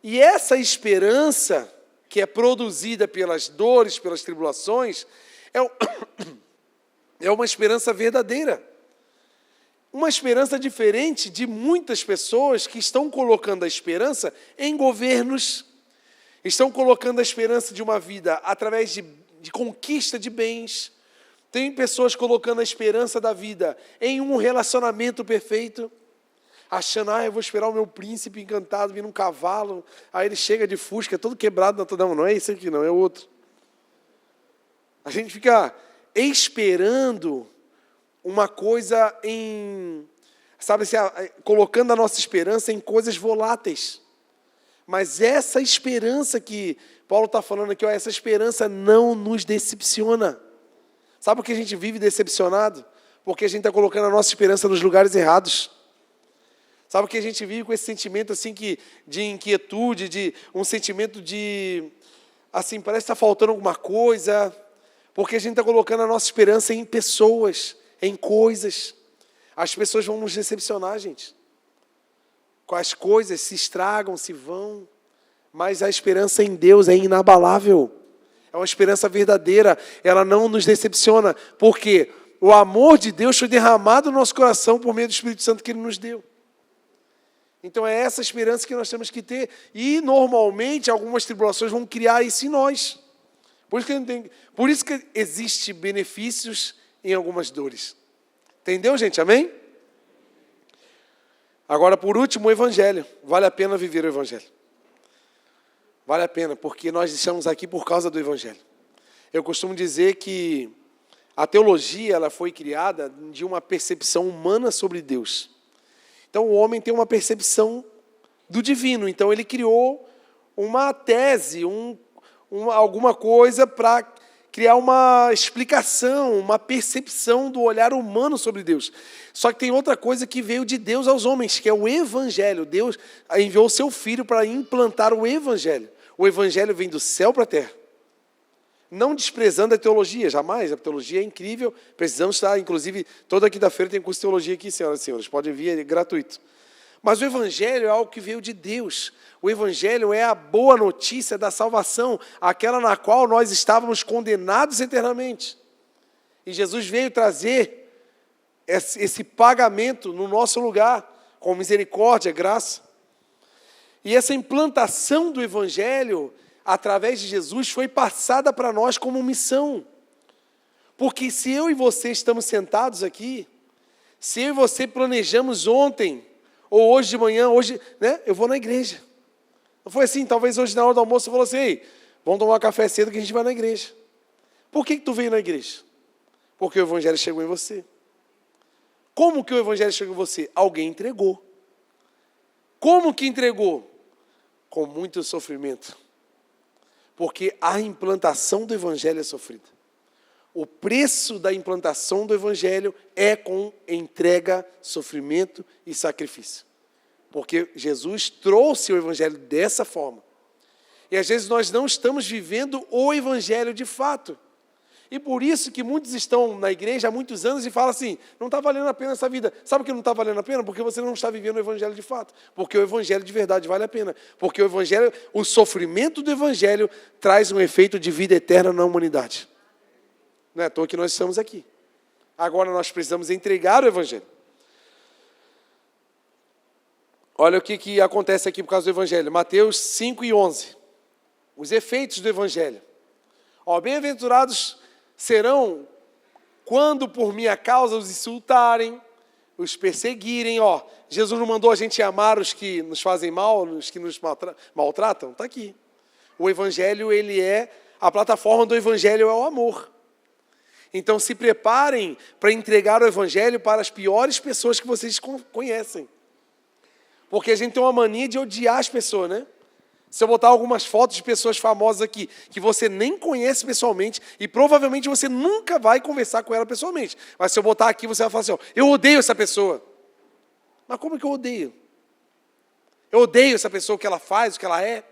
E essa esperança, que é produzida pelas dores, pelas tribulações, é uma esperança verdadeira. Uma esperança diferente de muitas pessoas que estão colocando a esperança em governos, estão colocando a esperança de uma vida através de conquista de bens. Tem pessoas colocando a esperança da vida em um relacionamento perfeito, achando, eu vou esperar o meu príncipe encantado vir num cavalo, aí ele chega de fusca, todo quebrado, não é esse aqui não, é outro. A gente fica esperando uma coisa colocando a nossa esperança em coisas voláteis. Mas essa esperança que Paulo está falando aqui, essa esperança não nos decepciona. Sabe por que a gente vive decepcionado? Porque a gente está colocando a nossa esperança nos lugares errados. Sabe por que a gente vive com esse sentimento assim de inquietude, de um sentimento de, assim, parece que está faltando alguma coisa? Porque a gente está colocando a nossa esperança em pessoas, em coisas. As pessoas vão nos decepcionar, gente. Com as coisas se estragam, se vão. Mas a esperança em Deus é inabalável. É uma esperança verdadeira, ela não nos decepciona, porque o amor de Deus foi derramado no nosso coração por meio do Espírito Santo que Ele nos deu. Então é essa esperança que nós temos que ter, e normalmente algumas tribulações vão criar isso em nós. Por isso que existem benefícios em algumas dores. Entendeu, gente? Amém? Agora, por último, o Evangelho. Vale a pena viver o Evangelho. Vale a pena, porque nós estamos aqui por causa do Evangelho. Eu costumo dizer que a teologia ela foi criada de uma percepção humana sobre Deus. Então, o homem tem uma percepção do divino. Então, ele criou uma tese, alguma coisa para criar uma explicação, uma percepção do olhar humano sobre Deus. Só que tem outra coisa que veio de Deus aos homens, que é o Evangelho. Deus enviou o seu Filho para implantar o Evangelho. O Evangelho vem do céu para a terra. Não desprezando a teologia, jamais. A teologia é incrível. Precisamos estar, inclusive, toda quinta-feira tem curso de teologia aqui, senhoras e senhores. Podem vir, é gratuito. Mas o Evangelho é algo que veio de Deus. O Evangelho é a boa notícia da salvação, aquela na qual nós estávamos condenados eternamente. E Jesus veio trazer esse pagamento no nosso lugar, com misericórdia, graça. E essa implantação do Evangelho, através de Jesus, foi passada para nós como missão. Porque se eu e você estamos sentados aqui, se eu e você planejamos ontem, ou hoje de manhã, né, eu vou na igreja. Não foi assim, talvez hoje na hora do almoço você falou assim, ei, vamos tomar um café cedo que a gente vai na igreja. Por que tu veio na igreja? Porque o Evangelho chegou em você. Como que o Evangelho chegou em você? Alguém entregou. Como que entregou? Com muito sofrimento. Porque a implantação do Evangelho é sofrida. O preço da implantação do Evangelho é com entrega, sofrimento e sacrifício. Porque Jesus trouxe o Evangelho dessa forma. E às vezes nós não estamos vivendo o Evangelho de fato. E por isso que muitos estão na igreja há muitos anos e falam assim, não está valendo a pena essa vida. Sabe por que não está valendo a pena? Porque você não está vivendo o Evangelho de fato. Porque o Evangelho de verdade vale a pena. Porque o Evangelho, o sofrimento do Evangelho traz um efeito de vida eterna na humanidade. Não é à toa que nós estamos aqui. Agora nós precisamos entregar o Evangelho. Olha o que acontece aqui por causa do Evangelho. Mateus 5:11. Os efeitos do Evangelho. Bem-aventurados serão quando por minha causa os insultarem, os perseguirem. Jesus não mandou a gente amar os que nos fazem mal, os que nos maltratam? Está aqui. O Evangelho, a plataforma do Evangelho é o amor. Então se preparem para entregar o Evangelho para as piores pessoas que vocês conhecem. Porque a gente tem uma mania de odiar as pessoas, né? Se eu botar algumas fotos de pessoas famosas aqui, que você nem conhece pessoalmente, e provavelmente você nunca vai conversar com ela pessoalmente. Mas se eu botar aqui, você vai falar assim, eu odeio essa pessoa. Mas como é que eu odeio? Eu odeio essa pessoa, o que ela faz, o que ela é.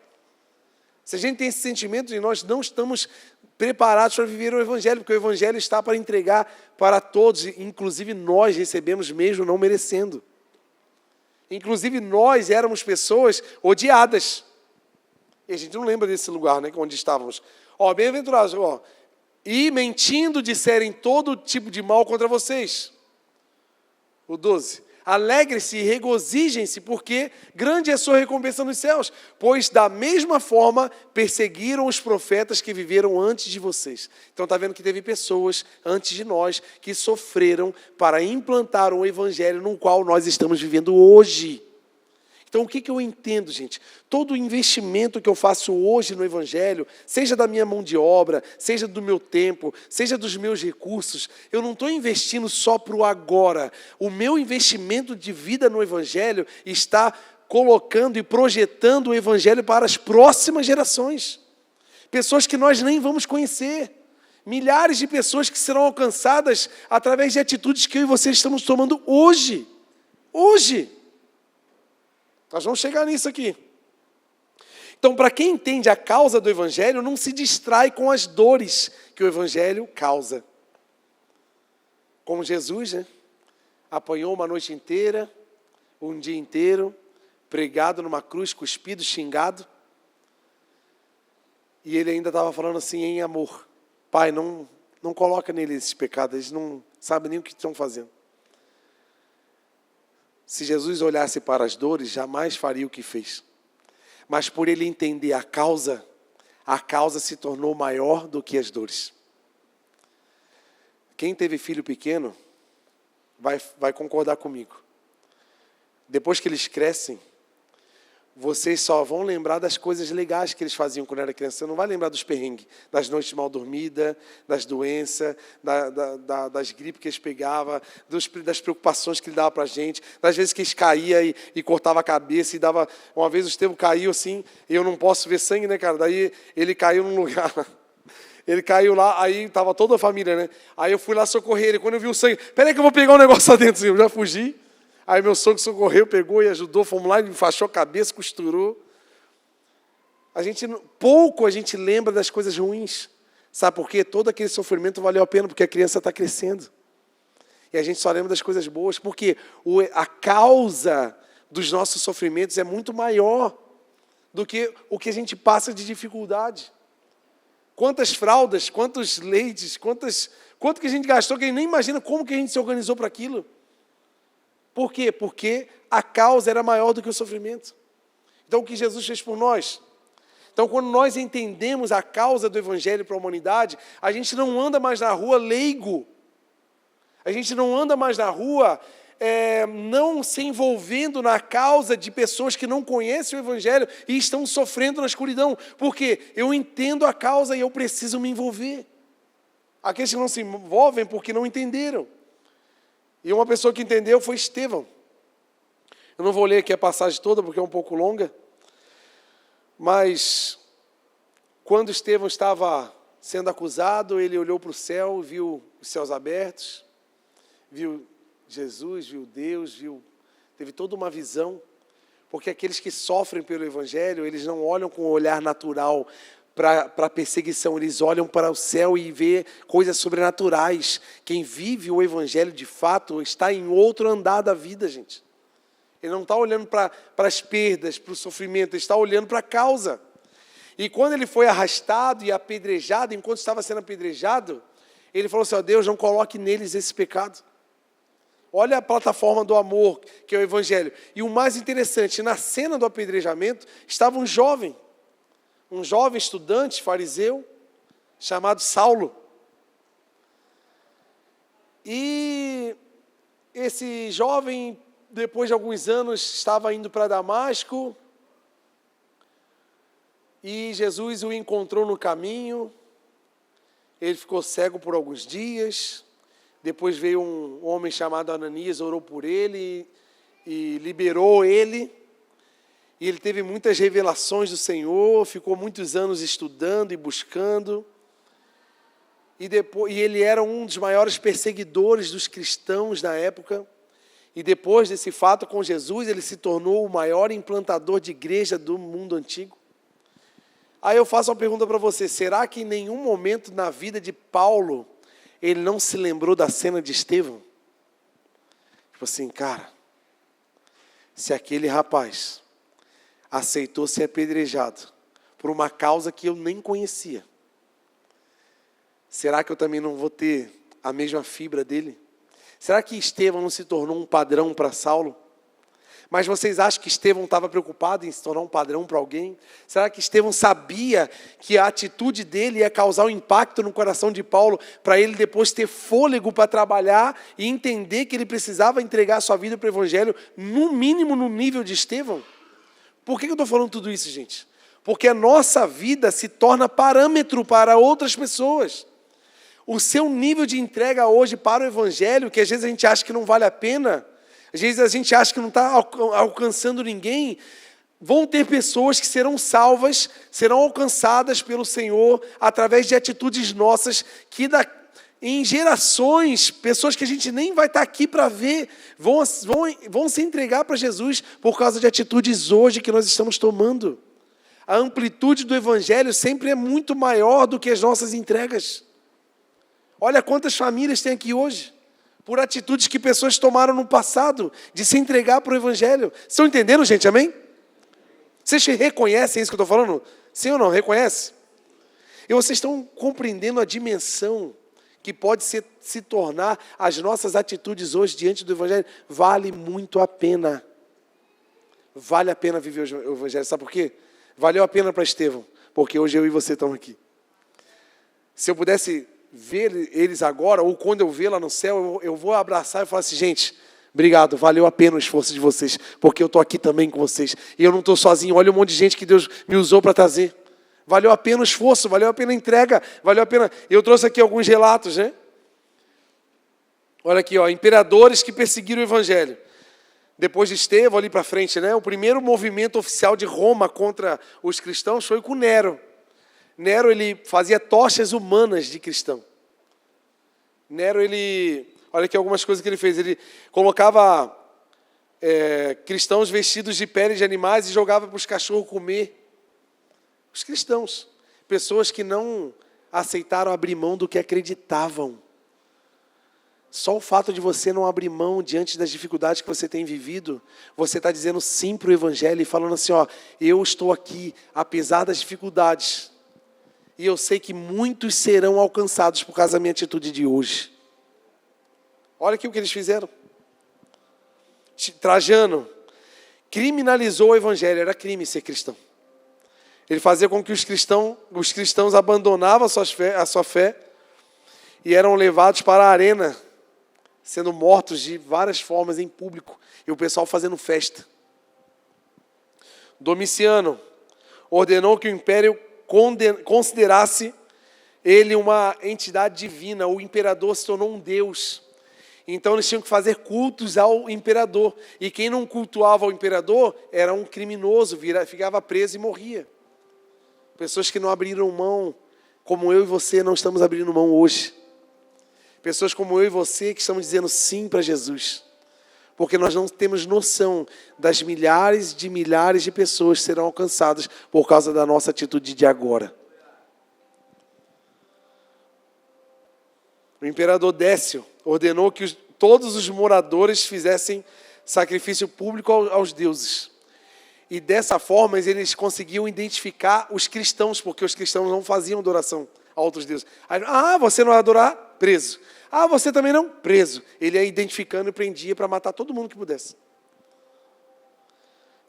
Se a gente tem esse sentimento, nós não estamos preparados para viver o Evangelho, porque o Evangelho está para entregar para todos, inclusive nós recebemos mesmo não merecendo. Inclusive nós éramos pessoas odiadas. E a gente não lembra desse lugar, né, onde estávamos. Bem-aventurados, e mentindo disserem todo tipo de mal contra vocês. O 12. Alegre-se e regozijem-se, porque grande é a sua recompensa nos céus, pois da mesma forma perseguiram os profetas que viveram antes de vocês. Então está vendo que teve pessoas antes de nós que sofreram para implantar um evangelho no qual nós estamos vivendo hoje. Então o que eu entendo, gente? Todo o investimento que eu faço hoje no Evangelho, seja da minha mão de obra, seja do meu tempo, seja dos meus recursos, eu não estou investindo só para o agora. O meu investimento de vida no Evangelho está colocando e projetando o Evangelho para as próximas gerações. Pessoas que nós nem vamos conhecer. Milhares de pessoas que serão alcançadas através de atitudes que eu e você estamos tomando hoje. Hoje. Nós vamos chegar nisso aqui. Então, para quem entende a causa do Evangelho, não se distrai com as dores que o Evangelho causa. Como Jesus, né? Apanhou uma noite inteira, um dia inteiro, pregado numa cruz, cuspido, xingado. E ele ainda estava falando assim, em amor. Pai, não coloca neles esses pecados, eles não sabem nem o que estão fazendo. Se Jesus olhasse para as dores, jamais faria o que fez. Mas por ele entender a causa se tornou maior do que as dores. Quem teve filho pequeno vai concordar comigo. Depois que eles crescem, vocês só vão lembrar das coisas legais que eles faziam quando era criança. Você não vai lembrar dos perrengues, das noites mal dormidas, das doenças, das gripes que eles pegavam, das preocupações que ele dava para a gente, das vezes que eles caíam e cortavam a cabeça e dava... Uma vez o Estevão caiu assim, e eu não posso ver sangue, né, cara? Daí ele caiu num lugar... Ele caiu lá, aí estava toda a família, né? Aí eu fui lá socorrer ele. Quando eu vi o sangue, peraí que eu vou pegar um negócio lá dentro, assim, eu já fugi. Aí meu sogro socorreu, pegou e ajudou, fomos lá, ele enfaixou a cabeça, costurou. Pouco a gente lembra das coisas ruins. Sabe por quê? Todo aquele sofrimento valeu a pena, porque a criança está crescendo. E a gente só lembra das coisas boas, porque a causa dos nossos sofrimentos é muito maior do que o que a gente passa de dificuldade. Quantas fraldas, quantos leites, quanto que a gente gastou, que a gente nem imagina como que a gente se organizou para aquilo. Por quê? Porque a causa era maior do que o sofrimento. Então, o que Jesus fez por nós? Então, quando nós entendemos a causa do Evangelho para a humanidade, a gente não anda mais na rua leigo. A gente não anda mais na rua não se envolvendo na causa de pessoas que não conhecem o Evangelho e estão sofrendo na escuridão. Porque eu entendo a causa e eu preciso me envolver. Aqueles que não se envolvem porque não entenderam. E uma pessoa que entendeu foi Estevão. Eu não vou ler aqui a passagem toda porque é um pouco longa. Mas quando Estevão estava sendo acusado, ele olhou para o céu, viu os céus abertos, viu Jesus, viu Deus, teve toda uma visão. Porque aqueles que sofrem pelo Evangelho, eles não olham com um olhar natural para a perseguição, eles olham para o céu e vê coisas sobrenaturais. Quem vive o Evangelho de fato está em outro andar da vida, gente. Ele não está olhando para as perdas, para o sofrimento, ele está olhando para a causa. E quando ele foi arrastado e apedrejado, enquanto estava sendo apedrejado, ele falou assim, Deus, não coloque neles esse pecado. Olha a plataforma do amor, que é o Evangelho. E o mais interessante, na cena do apedrejamento, estava um jovem estudante fariseu, chamado Saulo. E esse jovem, depois de alguns anos, estava indo para Damasco, e Jesus o encontrou no caminho, ele ficou cego por alguns dias, depois veio um homem chamado Ananias, orou por ele e liberou ele. E ele teve muitas revelações do Senhor, ficou muitos anos estudando e buscando. E ele era um dos maiores perseguidores dos cristãos na época. E depois desse fato com Jesus, ele se tornou o maior implantador de igreja do mundo antigo. Aí eu faço uma pergunta para você, será que em nenhum momento na vida de Paulo, ele não se lembrou da cena de Estevão? Tipo assim, cara, se aquele rapaz aceitou ser apedrejado por uma causa que eu nem conhecia, será que eu também não vou ter a mesma fibra dele? Será que Estevão não se tornou um padrão para Saulo? Mas vocês acham que Estevão estava preocupado em se tornar um padrão para alguém? Será que Estevão sabia que a atitude dele ia causar um impacto no coração de Paulo, para ele depois ter fôlego para trabalhar e entender que ele precisava entregar a sua vida para o Evangelho, no mínimo no nível de Estevão? Por que eu estou falando tudo isso, gente? Porque a nossa vida se torna parâmetro para outras pessoas. O seu nível de entrega hoje para o Evangelho, que às vezes a gente acha que não vale a pena, às vezes a gente acha que não está alcançando ninguém, vão ter pessoas que serão salvas, serão alcançadas pelo Senhor, através de atitudes nossas, que em gerações, pessoas que a gente nem vai estar aqui para ver, vão se entregar para Jesus, por causa de atitudes hoje que nós estamos tomando. A amplitude do Evangelho sempre é muito maior do que as nossas entregas. Olha quantas famílias tem aqui hoje, por atitudes que pessoas tomaram no passado, de se entregar para o Evangelho. Estão entendendo, gente? Amém? Vocês reconhecem isso que eu estou falando? Sim ou não? Reconhece? E vocês estão compreendendo a dimensão que pode se tornar as nossas atitudes hoje diante do Evangelho? Vale muito a pena. Vale a pena viver o Evangelho. Sabe por quê? Valeu a pena para Estevão, porque hoje eu e você estamos aqui. Se eu pudesse ver eles agora, ou quando eu ver lá no céu, eu vou abraçar e falar assim, gente, obrigado, valeu a pena o esforço de vocês, porque eu estou aqui também com vocês. E eu não estou sozinho, olha um monte de gente que Deus me usou para trazer. Valeu a pena o esforço, valeu a pena a entrega, valeu a pena. Eu trouxe aqui alguns relatos, né? Olha aqui, ó, imperadores que perseguiram o Evangelho. Depois de Estevão, ali para frente, né? O primeiro movimento oficial de Roma contra os cristãos foi com Nero. Nero, ele fazia tochas humanas de cristão. Nero, olha aqui algumas coisas que ele fez. Ele colocava cristãos vestidos de pele de animais e jogava para os cachorros comer. Os cristãos, pessoas que não aceitaram abrir mão do que acreditavam. Só o fato de você não abrir mão diante das dificuldades que você tem vivido, você está dizendo sim para o Evangelho e falando assim, ó, eu estou aqui, apesar das dificuldades, e eu sei que muitos serão alcançados por causa da minha atitude de hoje. Olha aqui o que eles fizeram. Trajano criminalizou o Evangelho, era crime ser cristão. Ele fazia com que os cristãos abandonavam a sua fé e eram levados para a arena, sendo mortos de várias formas em público, e o pessoal fazendo festa. Domiciano ordenou que o império considerasse ele uma entidade divina, o imperador se tornou um deus. Então eles tinham que fazer cultos ao imperador, e quem não cultuava o imperador era um criminoso, ficava preso e morria. Pessoas que não abriram mão, como eu e você não estamos abrindo mão hoje. Pessoas como eu e você que estamos dizendo sim para Jesus. Porque nós não temos noção das milhares de pessoas que serão alcançadas por causa da nossa atitude de agora. O imperador Décio ordenou que todos os moradores fizessem sacrifício público aos deuses. E dessa forma eles conseguiam identificar os cristãos, porque os cristãos não faziam adoração a outros deuses. Aí, você não vai adorar? Preso. Você também não? Preso. Ele ia identificando e prendia para matar todo mundo que pudesse.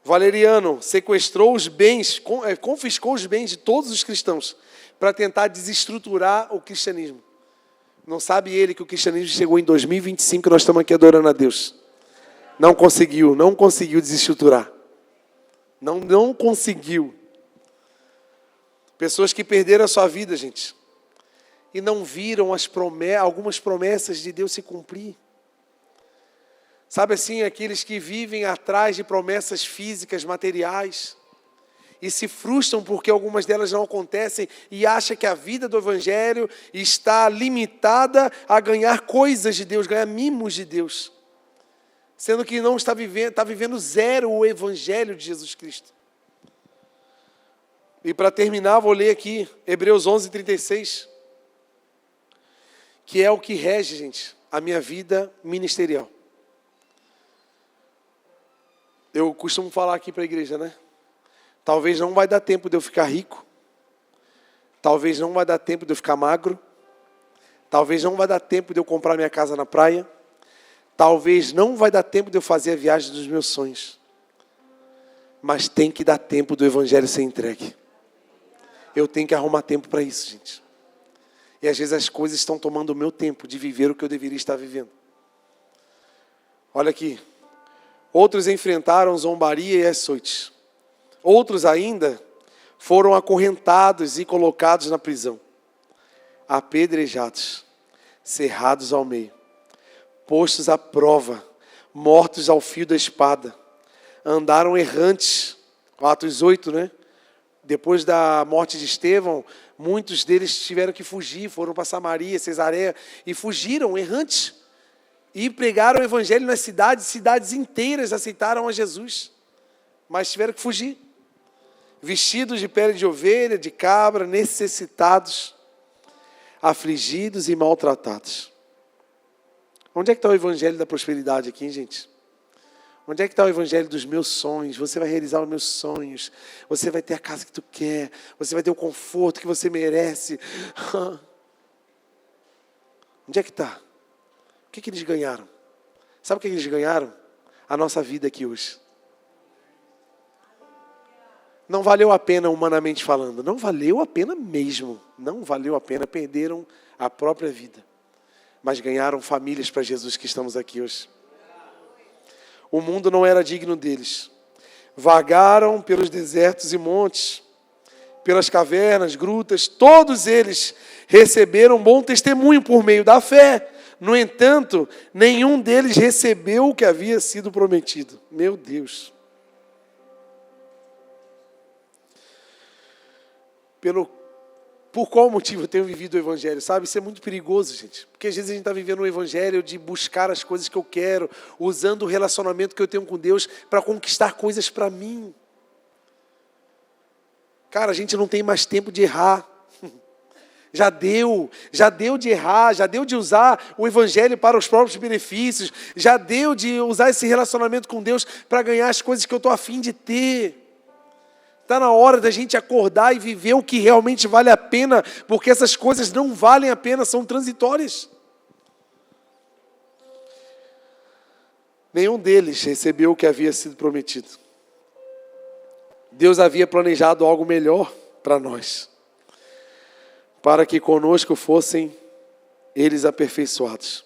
Valeriano sequestrou os bens, confiscou os bens de todos os cristãos para tentar desestruturar o cristianismo. Não sabe ele que o cristianismo chegou em 2025 e nós estamos aqui adorando a Deus. Não conseguiu desestruturar. Não conseguiu. Pessoas que perderam a sua vida, gente, e não viram algumas promessas de Deus se cumprir. Sabe assim, aqueles que vivem atrás de promessas físicas, materiais, e se frustram porque algumas delas não acontecem, e acham que a vida do Evangelho está limitada a ganhar coisas de Deus, ganhar mimos de Deus. Sendo que não está vivendo zero o Evangelho de Jesus Cristo. E para terminar, vou ler aqui, Hebreus 11:36, que é o que rege, gente, a minha vida ministerial. Eu costumo falar aqui para a igreja, né? Talvez não vai dar tempo de eu ficar rico. Talvez não vai dar tempo de eu ficar magro. Talvez não vai dar tempo de eu comprar minha casa na praia. Talvez não vai dar tempo de eu fazer a viagem dos meus sonhos. Mas tem que dar tempo do Evangelho ser entregue. Eu tenho que arrumar tempo para isso, gente. E às vezes as coisas estão tomando o meu tempo de viver o que eu deveria estar vivendo. Olha aqui. Outros enfrentaram zombaria e açoites. Outros ainda foram acorrentados e colocados na prisão. Apedrejados, cerrados ao meio, postos à prova, mortos ao fio da espada. Andaram errantes. Atos 8, né? Depois da morte de Estevão, muitos deles tiveram que fugir, foram para Samaria, Cesareia, e fugiram errantes. E pregaram o Evangelho nas cidades inteiras aceitaram a Jesus. Mas tiveram que fugir. Vestidos de pele de ovelha, de cabra, necessitados, afligidos e maltratados. Onde é que está o Evangelho da prosperidade aqui, hein, gente? Onde é que está o evangelho dos meus sonhos? Você vai realizar os meus sonhos. Você vai ter a casa que tu quer. Você vai ter o conforto que você merece. Onde é que está? O que eles ganharam? Sabe o que eles ganharam? A nossa vida aqui hoje. Não valeu a pena humanamente falando. Não valeu a pena mesmo. Não valeu a pena. Perderam a própria vida. Mas ganharam famílias para Jesus que estamos aqui hoje. O mundo não era digno deles. Vagaram pelos desertos e montes, pelas cavernas, grutas. Todos eles receberam bom testemunho por meio da fé. No entanto, nenhum deles recebeu o que havia sido prometido. Meu Deus. Por qual motivo eu tenho vivido o evangelho? Sabe, isso é muito perigoso, gente. Porque às vezes a gente está vivendo um evangelho de buscar as coisas que eu quero, usando o relacionamento que eu tenho com Deus para conquistar coisas para mim. Cara, a gente não tem mais tempo de errar. Já deu de errar, já deu de usar o evangelho para os próprios benefícios, já deu de usar esse relacionamento com Deus para ganhar as coisas que eu estou a fim de ter. Está na hora da gente acordar e viver o que realmente vale a pena, porque essas coisas não valem a pena, são transitórias. Nenhum deles recebeu o que havia sido prometido. Deus havia planejado algo melhor para nós, para que conosco fossem eles aperfeiçoados.